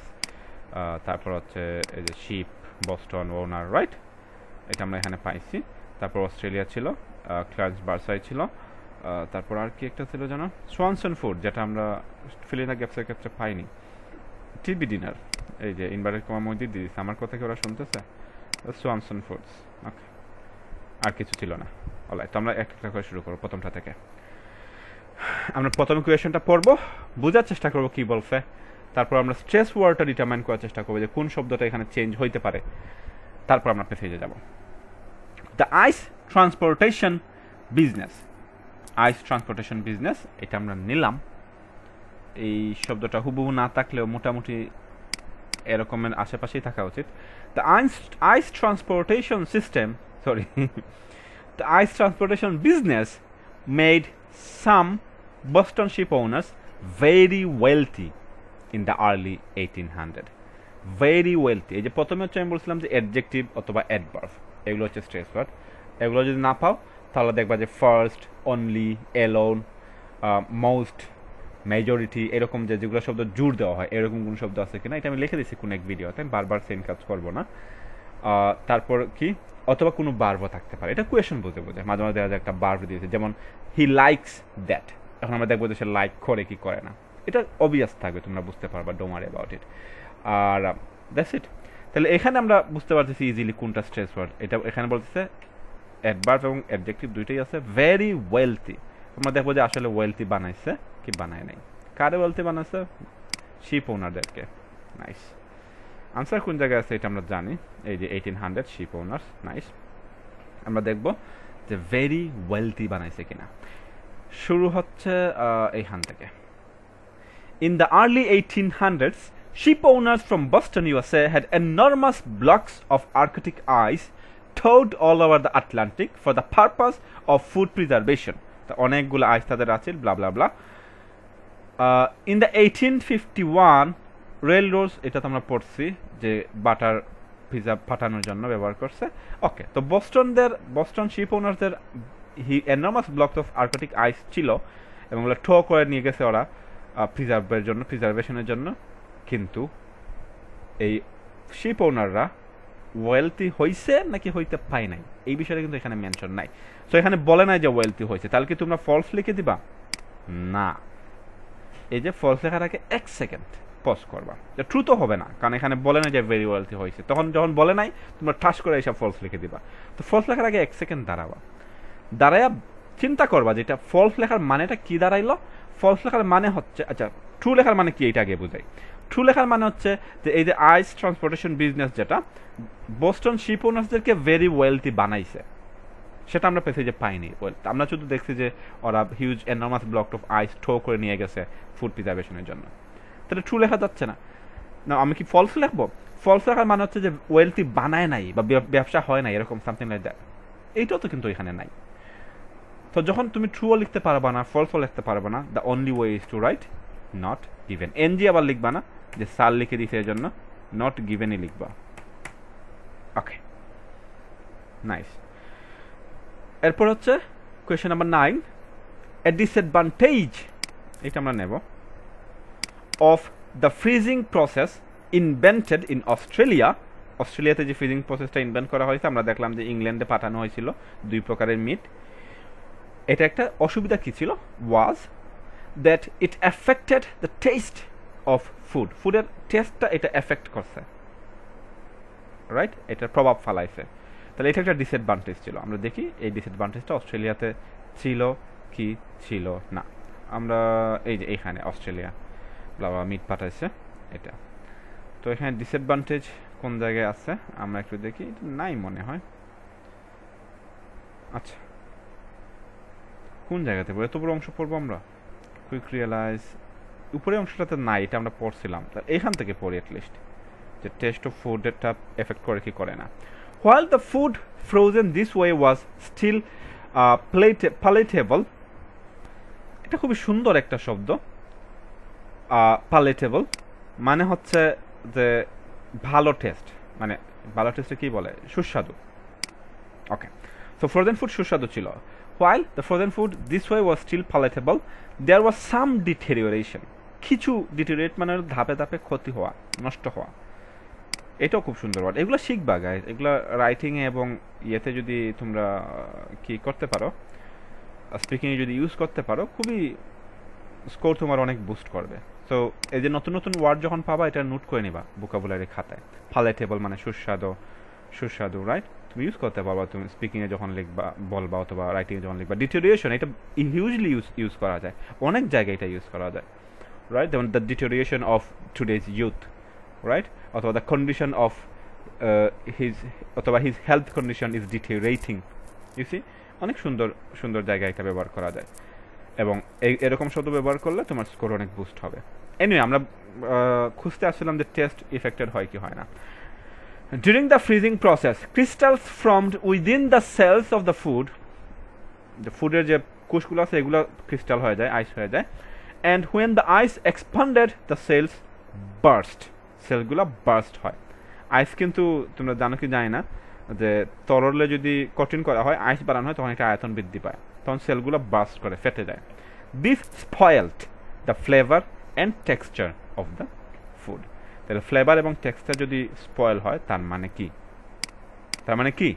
তারপর হচ্ছে এই যে শিপ, বস্টন, ওনার, রাইট, এটা আমরা এখানে পাইছি। তারপর অস্ট্রেলিয়া ছিল, ক্লারেন্স বার্সাই ছিল, তারপর আর কি একটা ছিল যেন সোয়ানসন ফুড, যেটা আমরা ফিল ইন দ্য গ্যাপসের ক্ষেত্রে পাইনি। টিভি ডিনার, এই যে ইনভার্টেড কমার মধ্যে দিয়ে দিচ্ছে, আমার কথা কি ওরা শুনতেছে? সোয়ানসন ফুডস, ওকে, আর কিছু ছিল না। অলরাইট, তো আমরা একটা করে শুরু করবো প্রথমটা থেকে। আমরা প্রথমে কোয়েশনটা পড়বো, বোঝার চেষ্টা করবো কি বলছে, তারপর আমরা স্ট্রেস ওয়ার্ডটা ডিটারমাইন করার চেষ্টা করবো যে কোন শব্দটা এখানে চেঞ্জ হইতে পারে, তারপর আমরা পেসেজে যাব। The ice transportation business, ice transportation business, এটা আমরা নিলাম। এই শব্দটা হুবহু না থাকলেও মোটামুটি এরকমের আশেপাশেই থাকা উচিত। The ice transportation system, sorry, the ice transportation business made some Boston ship owners very wealthy in the early 1800. Very wealthy, এই যে প্রথমে হচ্ছে আমি বলছিলাম যে অ্যাডজেক্টিভ অথবা অ্যাডভার্ব, এগুলো হচ্ছে স্ট্রেস ওয়ার্ড। এগুলো যদি না পাও তাহলে দেখবা যে first, only, alone, most, majority, এরকম যেগুলো শব্দ জোর দেওয়া হয়, এরকম কোন শব্দ আছে কিনা, এটা আমি লিখে দিচ্ছি কোনো এক ভিডিওতে, আমি বারবার সেম কাজ করবো না। তারপর কি, অথবা কোনো বার্বও থাকতে পারে, এটা কোয়েশন বুঝে মাঝে মাঝে দেখা যায় একটা বার্ব দিয়েছে, যেমন হি লাইকস দ্যাট, এখন আমরা দেখবো যে সে লাইক করে কি করে না, এটা অবভিয়াস থাকবে, তোমরা বুঝতে পারবা, ডোন্ট ওয়ারি অ্যাবাউট ইট। আর দ্যাটস ইট। তাহলে এখানে আমরা বুঝতে পারতেছি ইজিলি কোনটা স্ট্রেস ওয়ার্ড। এটা এখানে বলতেছে অ্যাডভার্ব এবং অ্যাডজেক্টিভ দুইটাই আছে। ভেরি ওয়েলথি, আমরা দেখবো যে আসলে ওয়েলথি বানাইছে কি বানায় নাই। কারে ওয়েলথি বানাইছে? শিপ ওনারদেরকে। নাইস। আনসার কোন জায়গায় আছে এটা আমরা জানি, এই যে 1800 শিপ ওনার্স, নাইস। আমরা দেখব যে ভেরি ওয়েলথি বানাইছে কিনা। শুরু হচ্ছে এইখান থেকে। In the early 1800s, ship owners from Boston, USA had enormous blocks of Arctic ice towed all over the Atlantic for the purpose of food preservation. তা অনেকগুলো আইস তাদের আছে, blah blah blah. In the 1851 রেলরোডস, এটা তো আমরা পড়ছি যে butter pizza পাঠানোর জন্য ব্যবহার করছে। ওকে, তো বস্টন শিপ ওনারদের enormous blocks of Arctic ice ছিল এবং ওগুলো ঠো করে নিয়ে গেছে ওরা প্রিজার্ভেশনের জন্য। কিন্তু এই শিপ ওনাররা ওয়েলথি হইছে নাকি হইতে পায় নাই, এই বিষয়টা কিন্তু এখানে মেনশন নাই। সো এখানে বলে নাই যে ওয়েলথি হয়েছে, তাহলে কি তোমরা ফলস লিখে দিবা? না, এই যে ফলস লেখার আগে 1 সেকেন্ড পজ করবা, ট্রু তো হবে না, কারণ এখানে বলে না যে ভেরি ওয়েলথি হয়েছে। তখন যখন বলে নাই তোমরা ঠাস করে এইসব ফলস লিখে দিবা। তো ফলস লেখার আগে 1 সেকেন্ড দাঁড়ায়া চিন্তা করবা যে এটা ফলস লেখার মানেটা কি দাঁড়াইলো। ফলস লেখার মানে হচ্ছে, আচ্ছা ট্রু লেখার মানে কি এইটা আগে বুঝাই। ট্রু লেখার মানে হচ্ছে যে এই যে আইস ট্রান্সপোর্টেশন বিজনেস যেটা বোস্টন শিপ ওনার্সদেরকে ভেরি ওয়েলথি বানাইছে, সেটা আমরা পেসেজে পাইনি। আমরা শুধু দেখছি যে ওরা হিউজ এনর্মাস ব্লক অফ আইস ঠো করে নিয়ে গেছে ফুড প্রিজার্ভেশনের জন্য। তাহলে ট্রু লেখা যাচ্ছে না। না, আমি কি ফলস লিখবো? ফলস লেখার মানে হচ্ছে যে ওয়েলথি বানায় নাই বা ব্যবসা হয় নাই, এরকম সামথিং লাইক দ্যাট। এইটাও তো কিন্তু এখানে নাই। তো যখন তুমি ট্রুও লিখতে পারবা না, ফলসও লিখতে পারবা না, the only way is to write not given. NG আবার লিখবা না, যে সার লিখে দিছে এর জন্য নট গিভেনই লিখবা। ওকে, নাইস। এরপর হচ্ছে কোয়েশ্চেন নাম্বার 9, এ ডিসঅ্যাডভান্টেজ, এটা আমরা নেব, of the freezing process invented in Australia. অস্ট্রেলিয়াতে যে ফ্রিজিং প্রসেসটা ইনভেন্ট করা হয়েছে, আমরা দেখলাম যে ইংল্যান্ডে পাঠানো হয়েছিল 2 প্রকারের মিট। এটা একটা অসুবিধা কি ছিল? Was that it affected the taste of food, ফুডের টেস্টটা এটা এফেক্ট করছে, রাইট, এটার প্রভাব ফেলাইছে। তাহলে এটা একটা ডিসঅ্যাডভান্টেজ ছিল। আমরা দেখি এই ডিসঅ্যাডভান্টেজটা অস্ট্রেলিয়াতে ছিল কি ছিল না। আমরা এই যে এখানে অস্ট্রেলিয়া ব্লাবা মিট পাঠাইছে এটা। তো এখানে ডিসঅ্যাডভান্টেজ কোন জায়গায় আছে আমরা একটু দেখি, নাই মনে হয়। আচ্ছা কোন জায়গাতে পড়ে এত বড় অংশ পড়বো আমরা? কুইক রিয়েলাইজ উপরে অংশটাতে নাই, এটা আমরা পড়ছিলাম, এখান থেকে পড়ি অ্যাটলিস্ট যে টেস্ট অফ ফুড এটা এফেক্ট করে কি করে না। While the food frozen this way was still palatable, এটা খুবই সুন্দর একটা শব্দ। palatable মানে হচ্ছে যে ভালো টেস্ট, মানে ভালো টেস্টে কি বলে, সুস্বাদু। ওকে, সো ফ্রোজেন ফুড সুস্বাদু ছিল। While the frozen food this way was still palatable, there was some deterioration. কিছু ডিটেরিয়েট মানে ধাপে ধাপে ক্ষতি হওয়া, নষ্ট হওয়া। এটাও খুব সুন্দর ওয়ার্ড, এগুলো শিখবা গাইজ, এগুলো রাইটিংয়ে এবং ইয়েতে যদি তোমরা কি করতে পারো, স্পিকিংয়ে যদি ইউজ করতে পারো, খুবই স্কোর তোমার অনেক বুস্ট করবে। সো এই যে নতুন নতুন ওয়ার্ড যখন পাবা এটা নোট করে নিবা ভোকাবুলারি খাতায়। পালেটেবল মানে সুস্বাদু, সুস্বাদু, রাইট? তুমি ইউজ করতে পারবা তুমি স্পিকিংয়ে যখন লিখবা, বলবা, অথবা রাইটিংয়ে যখন লিখবা। ডিটেরিয়েশন এটা হিউজলি ইউজ করা যায়, অনেক জায়গায় এটা ইউজ করা যায়, রাইট? যেমন the deterioration of today's youth, right? অথবা the condition of his health condition is deteriorating. You see, অনেক সুন্দর সুন্দর জায়গায় এটা ব্যবহার করা যায়, এবং এরকম শব্দ ব্যবহার করলে তোমার স্কোর অনেক বুস্ট হবে। এনিওয়ে আমরা খুঁজতে আসছিলাম যে টেস্ট ইফেক্টেড হয় কি হয় না। During the freezing process, crystals formed within the cells of the food, the foodের যে কোষগুলো আছে এগুলো ক্রিস্টাল হয়ে যায়, আইস হয়ে যায়, and when the ice expanded the cells burst, সেলগুলো বার্স্ট হয়। আইস কিন্তু তোমরা জানো কি জানি না যে তরলে যদি কঠিন করা হয়, আইস বাড়ানো হয়, তখন একটা আয়তন বৃদ্ধি পায়, তখন সেলগুলো বার্স্ট করে ফেটে যায়। This spoiled the flavor and texture of the food. তাহলে ফ্লেভার এবং টেক্সচার যদি স্পয়েল হয় তার মানে কি? তার মানে কি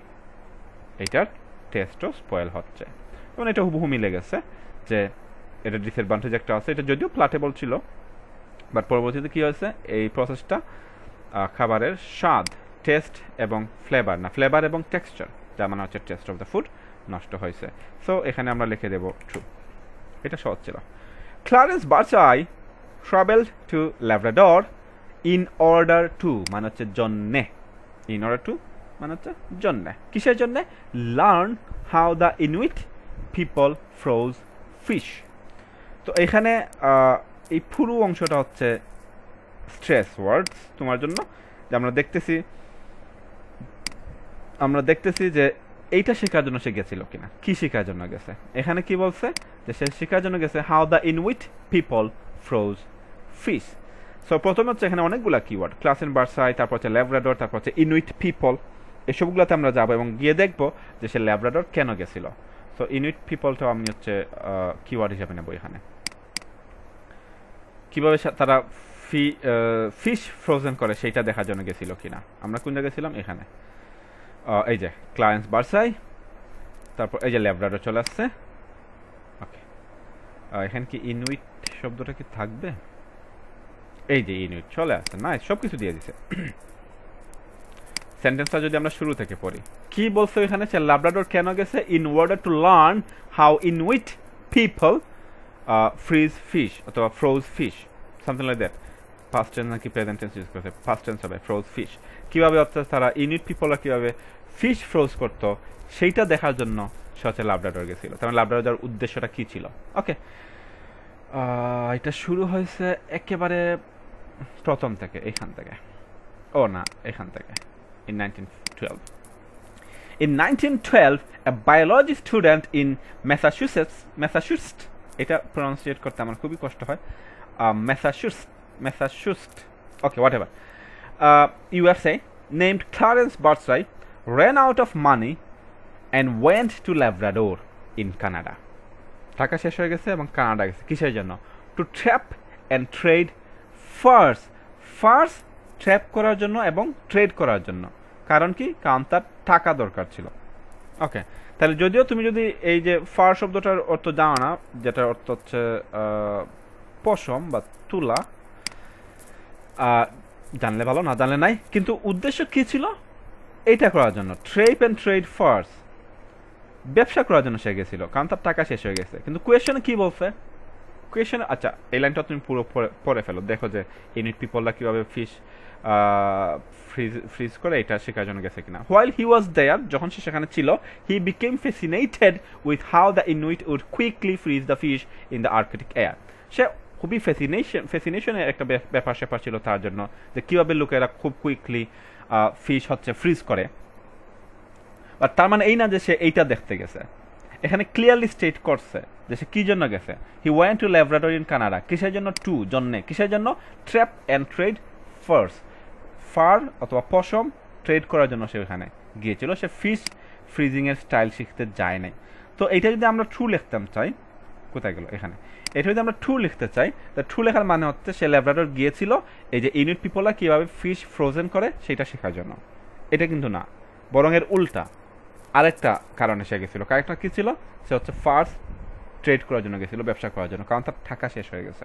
এটার টেস্টও স্পয়েল হচ্ছে। এবং এটা হুবহু মিলে গেছে যে এটা ডিসঅ্যাডভান্টেজ একটা আছে। এটা যদিও প্লাটেবল ছিল, বাট পরবর্তীতে কি হয়েছে, এই প্রসেসটা খাবারের স্বাদ, টেস্ট এবং ফ্লেভার না, ফ্লেভার এবং টেক্সচার, যার মানে হচ্ছে টেস্ট অফ দ্য ফুড, নষ্ট হয়েছে। সো এখানে আমরা লিখে দেব ট্রু। এটা সহজ ছিল। Clarence Birdseye travelled to Labrador in order to মানে হচ্ছে জন্যে, ইন অর্ডার টু মানে হচ্ছে জন্যে, কিসের জন্যে? Learn how the ইনুইট people froze fish. তো এখানে এই পুরো অংশটা হচ্ছে স্ট্রেস ওয়ার্ডস তোমার জন্য, যে আমরা দেখতেছি যে এইটা শেখার জন্য সে গেছিল কিনা, কি শেখার জন্য গেছে। এখানে কি বলছে যে সে শেখার জন্য গেছে how the ইনুইট people froze fish. So প্রথমে হচ্ছে এখানে অনেকগুলা কিওয়ার্ড, ক্লাসেন বার্সাই, তারপর হচ্ছে ল্যাব্রাডর, তারপর হচ্ছে ইনুইট পিপল, এসবগুলোতে আমরা যাবো এবং গিয়ে দেখবো যে সে ল্যাব্রাডর কেন গেছিল। সো ইনুইট পিপলটাও আমি হচ্ছে কিওয়ার্ড হিসাবে নেবো এখানে। কিভাবে তারা ফিশ ফ্রোজেন করে সেইটা দেখার জন্য গেছিল কিনা। আমরা কোন জায়গায় ছিলাম? এখানে। এই যে ক্লায়েন্স বার্সাই, তারপর এই যে ল্যাব্রাডর চলে আসছে। ওকে, এখানে কি ইনুইট শব্দটা কি থাকবে? এই যে ইনুইট চলে আসছে, না সব কিছু দিয়ে দিছে। সেন্টেন্সটা যদি আমরা শুরু থেকে পড়ি, কি বলছে এখানে, সে ল্যাব্রাডর কেন গেছে? In order to learn how Inuit people freeze fish অথবা froze fish, something like that. Past tense নাকি প্রেজেন্ট টেন্স ইউজ করছে? পাস্ট টেন্স হবে, ফ্রোজ ফিশ। কিভাবে অর্থাৎ তারা ইনুইট পিপলরা কিভাবে ফিশ ফ্রোজ করতো সেইটা দেখার জন্য সে হচ্ছে ল্যাব্রাডর গেছিল। তার মানে ল্যাব্রাডর যাওয়ার উদ্দেশ্যটা কি ছিল? ওকে, এটা শুরু হয়েছে একেবারে প্রথম থেকে, এখান থেকে, ও না এখান থেকে, in 1912. In 1912, a biology student in Massachusetts, এটা প্রনাউন্সিয়েট করতে আমার খুবই কষ্ট হয়, Massachusetts, okay, whatever, USA, named Clarence Bartsay, ran out of money and went to Labrador in Canada. টাকা শেষ হয়ে গেছে এবং কানাডা গেছে, কিসের জন্য? To trap and trade furs trap করার জন্য এবং ট্রেড করার জন্য। কারণ কি? কারণ তার টাকা দরকার ছিল। ওকে, তাহলে যদিও তুমি যদি এই যে ফার শব্দটার অর্থ জানো না, যেটার অর্থ হচ্ছে পশম বা তুলা, জানলে ভালো, না জানলে নাই। কিন্তু উদ্দেশ্য কি ছিল? এইটা করার জন্য, ট্রেপ অ্যান্ড ট্রেড ফার্স, ব্যবসা করার জন্য সে গেছিল, কারণ তার টাকা শেষ হয়ে গেছে। কিন্তু কোয়েশ্চনে কি বলছে, কোয়েশ্চনে আচ্ছা এই লাইনটা তুমি পুরো পড়ে ফেলো, দেখো যে ইউনিট পিপলরা কীভাবে ফিশ ফ্রিজ করে এটা শেখার জন্য গেছে কিনা। হোয়াইল হি ওয়াজ দেয়ার, যখন সে সেখানে ছিল, he became fascinated with how the Inuit would quickly freeze the fish in the Arctic air. সে খুবই ফ্যাসিনেশনের একটা ব্যাপার স্যাপার ছিল তার জন্য, যে কীভাবে লোকেরা খুব কুইকলি ফিশ হচ্ছে ফ্রিজ করে। বাট তার মানে এই না যে সে এইটা দেখতে গেছে, এখানে ক্লিয়ারলি স্টেট করছে যে সে কী জন্য গেছে। He went to laboratory in Canada, কিসের জন্য? টু জন্যে, কিসের জন্য? ট্র্যাপ অ্যান্ড ট্রেড ফার অথবা পশম ট্রেড করার জন্য সে ওখানে গিয়েছিল। সে ফিশ ফ্রিজিংয়ের স্টাইল শিখতে যায় নাই। তো এইটা যদি আমরা ট্রু লিখতাম চাই, কোথায় গেল এখানে, এটা যদি আমরা ট্রু লিখতে চাই, তা ট্রু লেখার মানে হচ্ছে সে ল্যাবরেটর গিয়েছিল এই যে ইনুইট পিপলরা কীভাবে ফিশ ফ্রোজেন করে সেটা শেখার জন্য। এটা কিন্তু না, বরং এর উল্টা আরেকটা কারণে সে গেছিলো। কারেক্টটা কী ছিল? সে হচ্ছে ফার্স ট্রেড করার জন্য গেছিলো, ব্যবসা করার জন্য, কারণ তার টাকা শেষ হয়ে গেছে।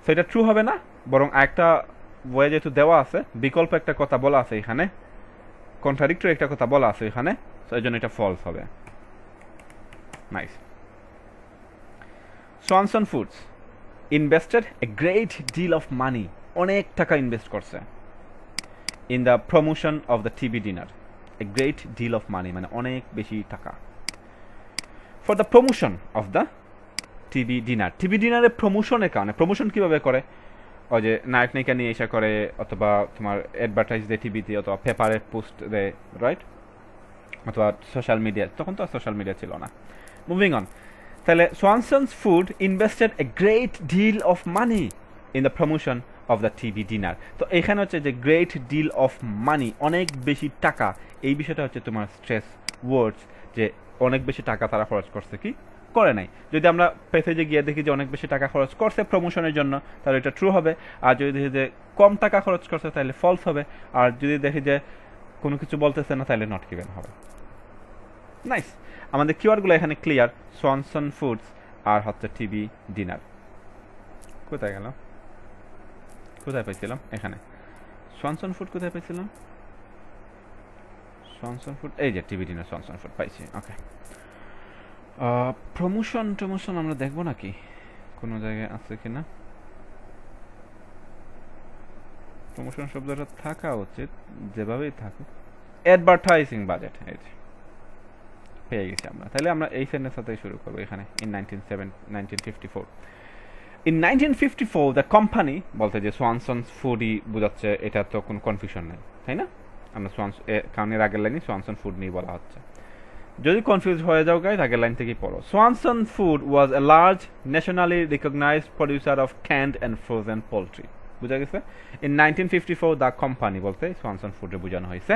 তো এটা ট্রু হবে না, বরং একটা বইয়ে যেহেতু দেওয়া আছে, বিকল্প একটা কথা বলা আছে এখানে, কন্ট্রাডিক্টরি একটা কথা বলা আছে এখানে, তো এই জন্য এটা ফলস হবে। Nice. Swanson foods invested a great deal of money, অনেক টাকা ইনভেস্ট করছে in the promotion of the TV dinner. A great deal of money মানে অনেক বেশি টাকা। For the promotion of the TV dinner, TV ডিনারের প্রমোশনের কারণে, প্রমোশন কীভাবে করে? ওই যে নায়ক নায়িকা নিয়ে এসে করে, অথবা তোমার অ্যাডভার্টাইজ দেয় টিভিতে, অথবা পেপারে পোস্ট দেয়, রাইট, অথবা সোশ্যাল মিডিয়া, তখন তো আর সোশ্যাল মিডিয়া ছিল না। মুভিং অন, তাহলে Swanson's food invested a great deal of money in the promotion of the TV dinner. তো এখানে হচ্ছে যে গ্রেট ডিল অফ মানি, অনেক বেশি টাকা, এই বিষয়টা হচ্ছে তোমার স্ট্রেস ওয়ার্ডস, যে অনেক বেশি টাকা তারা খরচ করছে কি করে নাই। যদি আমরা প্যাসেজে গিয়ে দেখি যে অনেক বেশি টাকা খরচ করছে প্রমোশনের জন্য, তাহলে এটা ট্রু হবে। আর যদি দেখি যে কম টাকা খরচ করছে, তাহলে ফলস হবে। আর যদি দেখি যে কোনো কিছু বলতেছে না, তাহলে নট গিভেন হবে। নাইস, আমাদের কিওয়ার্ডগুলো এখানে ক্লিয়ার। সোয়ানসন ফুডস আর হচ্ছে টিভি ডিনার। কোথায় গেল, কোথায় পাইছিলাম? এখানে সোয়ানসন ফুড কোথায় পাইছিলাম? সোয়ানসন ফুড, এই যে টিভি ডিনার, সোয়ানসন ফুড পাইছি। ওকে, প্রমোশন আমরা দেখবো নাকি কোনো জায়গায় আছে কিনা? প্রমোশন শব্দটা থাকা উচিত, যেভাবেই থাকুক। অ্যাডভার্টাইজিং বাজেট, এই যে পেয়ে গেছি আমরা। তাহলে আমরা এই সেন্টেন্স সাথে শুরু করবো এখানে। ইন 1954 ইন 1954 দ্য কোম্পানি, বলতে যে সোয়ানসন ফুডই বোঝাচ্ছে, এটা তো কোনো কনফিউশন নেই, তাই না? আমরা কারণ এর আগের লাইনে সোয়ানসন ফুড নিয়ে বলা হচ্ছে। যদি কনফিউজ হয়ে যাও গাইস, আগের লাইন থেকেই পড়ো। Swanson food was a large nationally recognised producer of canned and frozen poultry. বুঝা গেছে? ইন 1954 দ্য কোম্পানি বলতে সোয়ানসন ফুডে বোঝানো হয়েছে।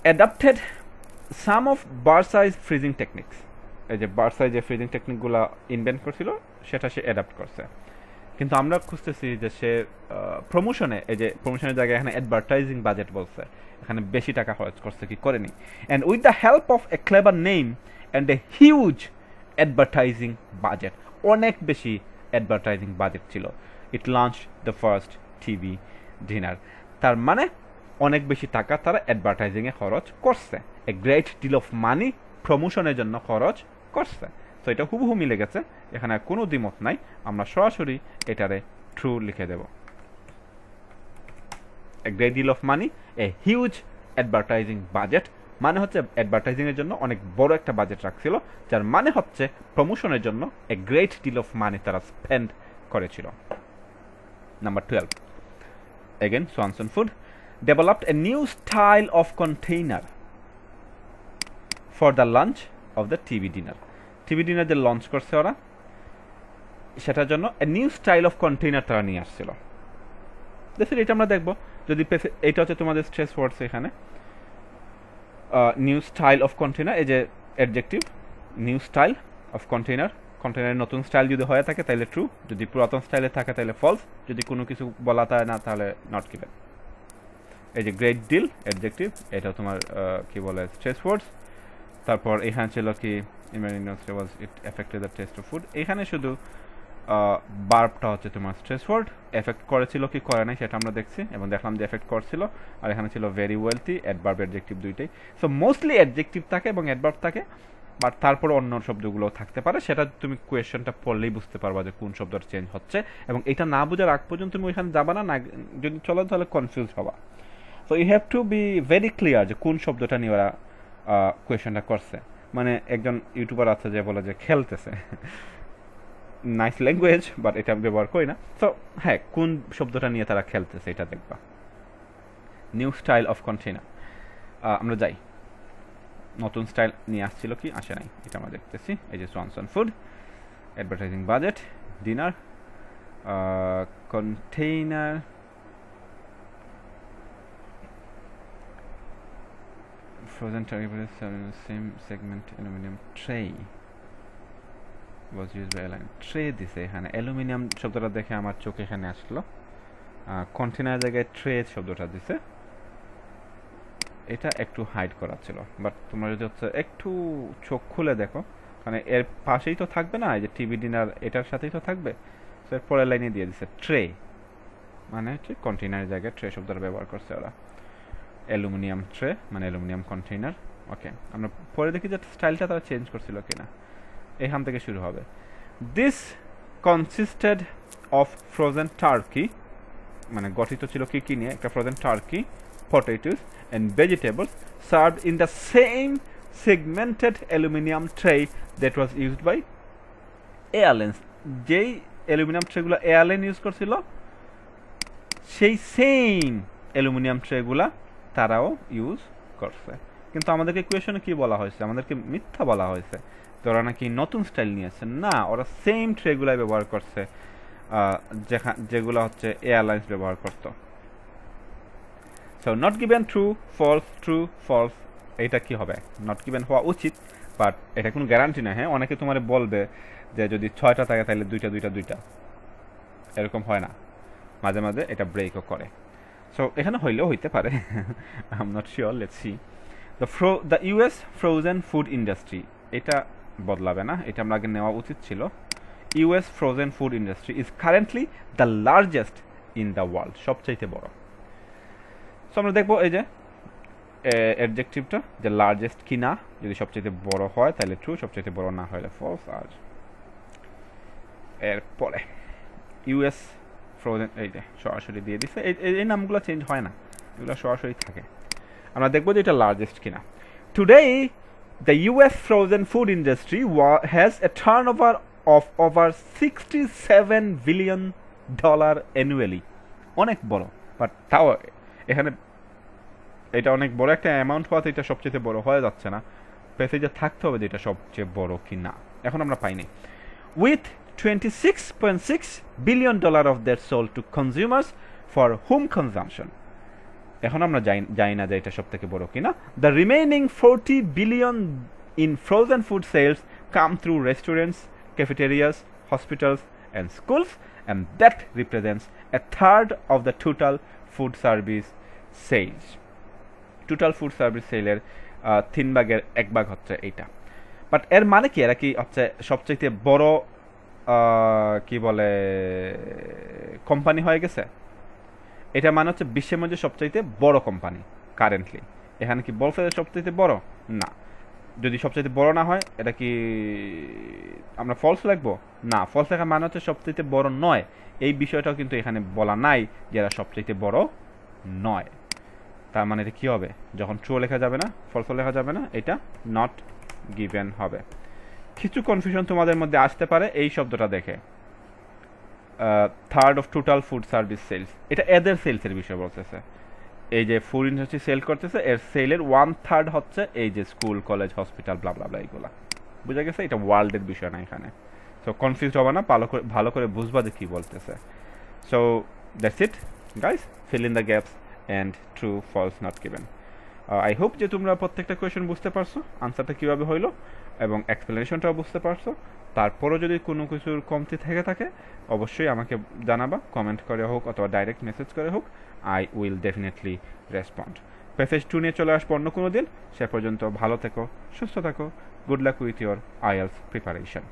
Adapted some of Birdseye freezing techniques, এই যে বার্সাইজ যে ফ্রিজিং টেকনিকগুলো ইনভেন্ট করছিল, সেটা সে অ্যাডাপ্ট করছে। কিন্তু আমরা খুঁজতেছি যে সে প্রমোশনে, এই যে প্রমোশনের জায়গায় এখানে অ্যাডভার্টাইজিং বাজেট বলছে, এখানে বেশি টাকা খরচ করছে কি করেনি। And with the help of a clever name and a huge advertising budget, অনেক বেশি অ্যাডভার্টাইজিং বাজেট ছিল, it launch the first TV dinner. তার মানে অনেক বেশি টাকা তারা অ্যাডভার্টাইজিংয়ে খরচ করছে। A great deal of money প্রমোশনের জন্য খরচ করছে। তো এটা হুবহু মিলে গেছে, এখানে কোনো দ্বিমত নাই, আমরা সরাসরি এটারে ট্রু লিখে দেব। A great deal of money, a huge advertising budget, মানে হচ্ছে অ্যাডভার্টাইজিংয়ের জন্য অনেক বড় একটা বাজেট রাখছিল, যার মানে হচ্ছে প্রমোশনের জন্য a great deal of money তারা স্পেন্ড করেছিল। Number 12, again Swanson food developed a new style of container for the lunch of the TV dinner. TV dinner যে লঞ্চ করছে ওরা, সেটার জন্য a new style of container তারা নিয়ে আসছিল। দেখুন এটা আমরা দেখবো, যদি এটা হচ্ছে তোমাদের স্ট্রেস ওয়ার্ডস এখানে, নিউ স্টাইল অফ কন্টেনার, এই যে adjective new style of container, কন্টেনারের নতুন স্টাইল যদি হয়ে থাকে তাহলে ট্রু, যদি পুরাতন স্টাইলে থাকে তাহলে ফলস, যদি কোনো কিছু বলা থাকে না তাহলে নট গিভেন। এই যে গ্রেট ডিল অ্যাডজেক্টিভ, এটা তোমার কি বলে স্ট্রেস ওয়ার্ডস। তারপর এখানে ছিল কি it affected the taste of food, এখানে শুধু বার্বটা হচ্ছে তোমার স্ট্রেস ওয়ার্ড, এফেক্ট করেছিল কি করে নাই সেটা আমরা দেখছি এবং দেখলাম যে এফেক্ট করছিল। আর এখানে ছিল ভেরি ওয়েলথি, অ্যাডভার্ব অ্যাডজেক্টিভ দুইটাই। সো মোস্টলি অ্যাডজেক্টিভ থাকে এবং অ্যাডভার্ব থাকে, বাট তারপর অন্য শব্দগুলো থাকতে পারে, সেটা তুমি কোয়েশ্চেনটা পড়লেই বুঝতে পারবা যে কোন শব্দটা চেঞ্জ হচ্ছে। এবং এটা না বোঝার আগ পর্যন্ত তুমি ওইখানে যাবা না, যদি চলো তাহলে কনফিউজ হবা। So you have to be very clear যে কোন শব্দটা নিয়ে ওরা কোয়েশ্চেনটা করছে। মানে একজন ইউটিউবার আছে যে বলে যে খেলতেছে, নাইস ল্যাঙ্গুয়েজ, বাট এটা ব্যবহার করি না। সো হ্যাঁ, কোন শব্দটা নিয়ে তারা খেলতেছে এটা দেখবা। নিউ স্টাইল অফ কন্টেইনার, আমরা যাই, নতুন স্টাইল নিয়ে আসছিল কি আসে নাই, এটা আমরা দেখতেছি। এই যে Swanson food, advertising budget, dinner, container, frozen turkey same segment aluminum tray was used by airline tray দিছে এখানে। অ্যালুমিনিয়াম শব্দটা দেখে আমার চোখ এখানে আসলো, কন্টেইনার জায়গায় ট্রে শব্দটা দিছে, এটা একটু হাইড করা ছিল। বাট তোমরা যদি হচ্ছে একটু চোখ খুলে দেখো, মানে এর পাশেই তো থাকবে না, এই যে টিভি ডিনার এটার সাথেই তো থাকবে। সো এর পরের লাইনে দিয়ে দিছে ট্রে, মানে হচ্ছে কন্টেইনারের জায়গায় ট্রে শব্দটা ব্যবহার করছে ওরা। অ্যালুমিনিয়াম ট্রে মানে অ্যালুমিনিয়াম কন্টেইনার। ওকে, আমরা পরে দেখি যে স্টাইলটা তারা চেঞ্জ করছিল কিনা। এখান থেকে শুরু হবে। This consisted of frozen turkey, মানে গঠিত ছিল কি কি নিয়ে, একটা frozen turkey, potatoes and vegetables served in the same segmented aluminium tray that was used by airlines. যেই অ্যালুমিনিয়াম ট্রেগুলো এয়ারলাইন ইউজ করছিল, সেই সেম অ্যালুমিনিয়াম ট্রেগুলা তারাও ইউজ করছে। কিন্তু আমাদেরকে কোয়েশনে কি বলা হয়েছে, আমাদেরকে মিথ্যা বলা হয়েছে যে ওরা নাকি নতুন স্টাইল নিয়েছে। না, ওরা সেম ট্রেগুলাই ব্যবহার করছে যেগুলো হচ্ছে এয়ারলাইন্স ব্যবহার করতো। So not given true, false, true, false, এটা কি হবে? নট গিভেন হওয়া উচিত, বাট এটা কোনো গ্যারান্টি না। হ্যাঁ, অনেকে তোমার বলবে যে যদি 6টা থাকে তাহলে 2টা 2টা 2টা, এরকম হয় না, মাঝে মাঝে এটা ব্রেকও করে। সো এখানে হইলেও হইতে পারে, I am not sure, let's see. The US frozen food industry, এটা বদলাবে না, এটা আমরা আগে নেওয়া উচিত ছিল। US frozen food industry is currently the largest in the world, সবচাইতে বড়। সো আমরা দেখবো এই যে অ্যাডজেক্টিভটা, যে লার্জেস্ট কি না, যদি সবচাইতে বড় হয় তাহলে ট্রু, সবচাইতে বড় না হলে ফলস। আর এরপরে ইউএস ফ্রোজেন, এই যে সরাসরি দিয়ে দিচ্ছে, এই নামগুলো চেঞ্জ হয় না, এগুলো সরাসরি থাকে। আমরা দেখবো যে এটা লার্জেস্ট কিনা। Today the US frozen food industry has a turn over of over $67 billion annually. অনেক বড়, বাট তাও এখানে এটা অনেক বড় একটা অ্যামাউন্ট হওয়াতে এটা সবচেয়ে বড় হয়ে যাচ্ছে না, প্যাসেজে থাকতে হবে যে এটা সবচেয়ে বড় কি না, এখন আমরা পাইনি। With $26.6 billion of that sold to consumers for home consumption, এখন আমরা জানি না যে এটা সব থেকে বড় কিনা। The remaining $40 billion in frozen food sales come through restaurants, cafeterias, hospitals and schools, and that represents a third of the total food service sales. Total food service সেলের 1/3 হচ্ছে এইটা। বাট এর মানে কি, এরা কি হচ্ছে সবচেয়ে বড় কি বলে কোম্পানি হয়ে গেছে? এটা মানে হচ্ছে বিশ্বের মধ্যে সবচাইতে বড় কোম্পানি কারেন্টলি। এখানে কি বলছে সবচাইতে বড়? না। যদি সবচাইতে বড় না হয়, এটা কি আমরা ফলস লিখবো? না, ফলস লেখা মানে হচ্ছে সবচাইতে বড় নয়। এই বিষয়টাও কিন্তু এখানে বলা নাই যে এরা সবচাইতে বড় নয়। তার মানে এটা কি হবে? যখন ট্রু লেখা যাবে না, ফলস লেখা যাবে না, এটা নট গিভেন হবে। কিছু কনফিউশন তোমাদের মধ্যে আসতে পারে এই শব্দটা দেখে, third of total food service sales, এটা এদের সেলসের বিষয় বলতেছে। এই যে ফুড ইন্ডাস্ট্রি সেল করতেছে, এর সেলের 1/3 হচ্ছে এই যে স্কুল, কলেজ, হসপিটাল, ব্লা ব্লা ব্লা, এইগুলা বুঝা গেছে? এটা ওয়ার্ল্ডের বিষয় না এখানে। সো কনফিউজ হবে না, ভালো করে বুঝবা যে কি বলতেছে। So that's it guys, feel in the gaps and true false not given. I hope যে তোমরা প্রত্যেকটা কোয়েশ্চেন বুঝতে পারছো, আনসারটা কিভাবে হইলো এবং এক্সপ্লেনেশনটাও বুঝতে পারছো। তারপরও যদি কোনো কিছুর কমতি থেকে থাকে অবশ্যই আমাকে জানাবা, কমেন্ট করে হোক অথবা ডাইরেক্ট মেসেজ করে হোক, I will definitely respond. Passage 2 নিয়ে চলে আসবো অন্য কোনো দিন। সে পর্যন্ত ভালো থেকো, সুস্থ থাকো। Good luck with your IELTS preparation.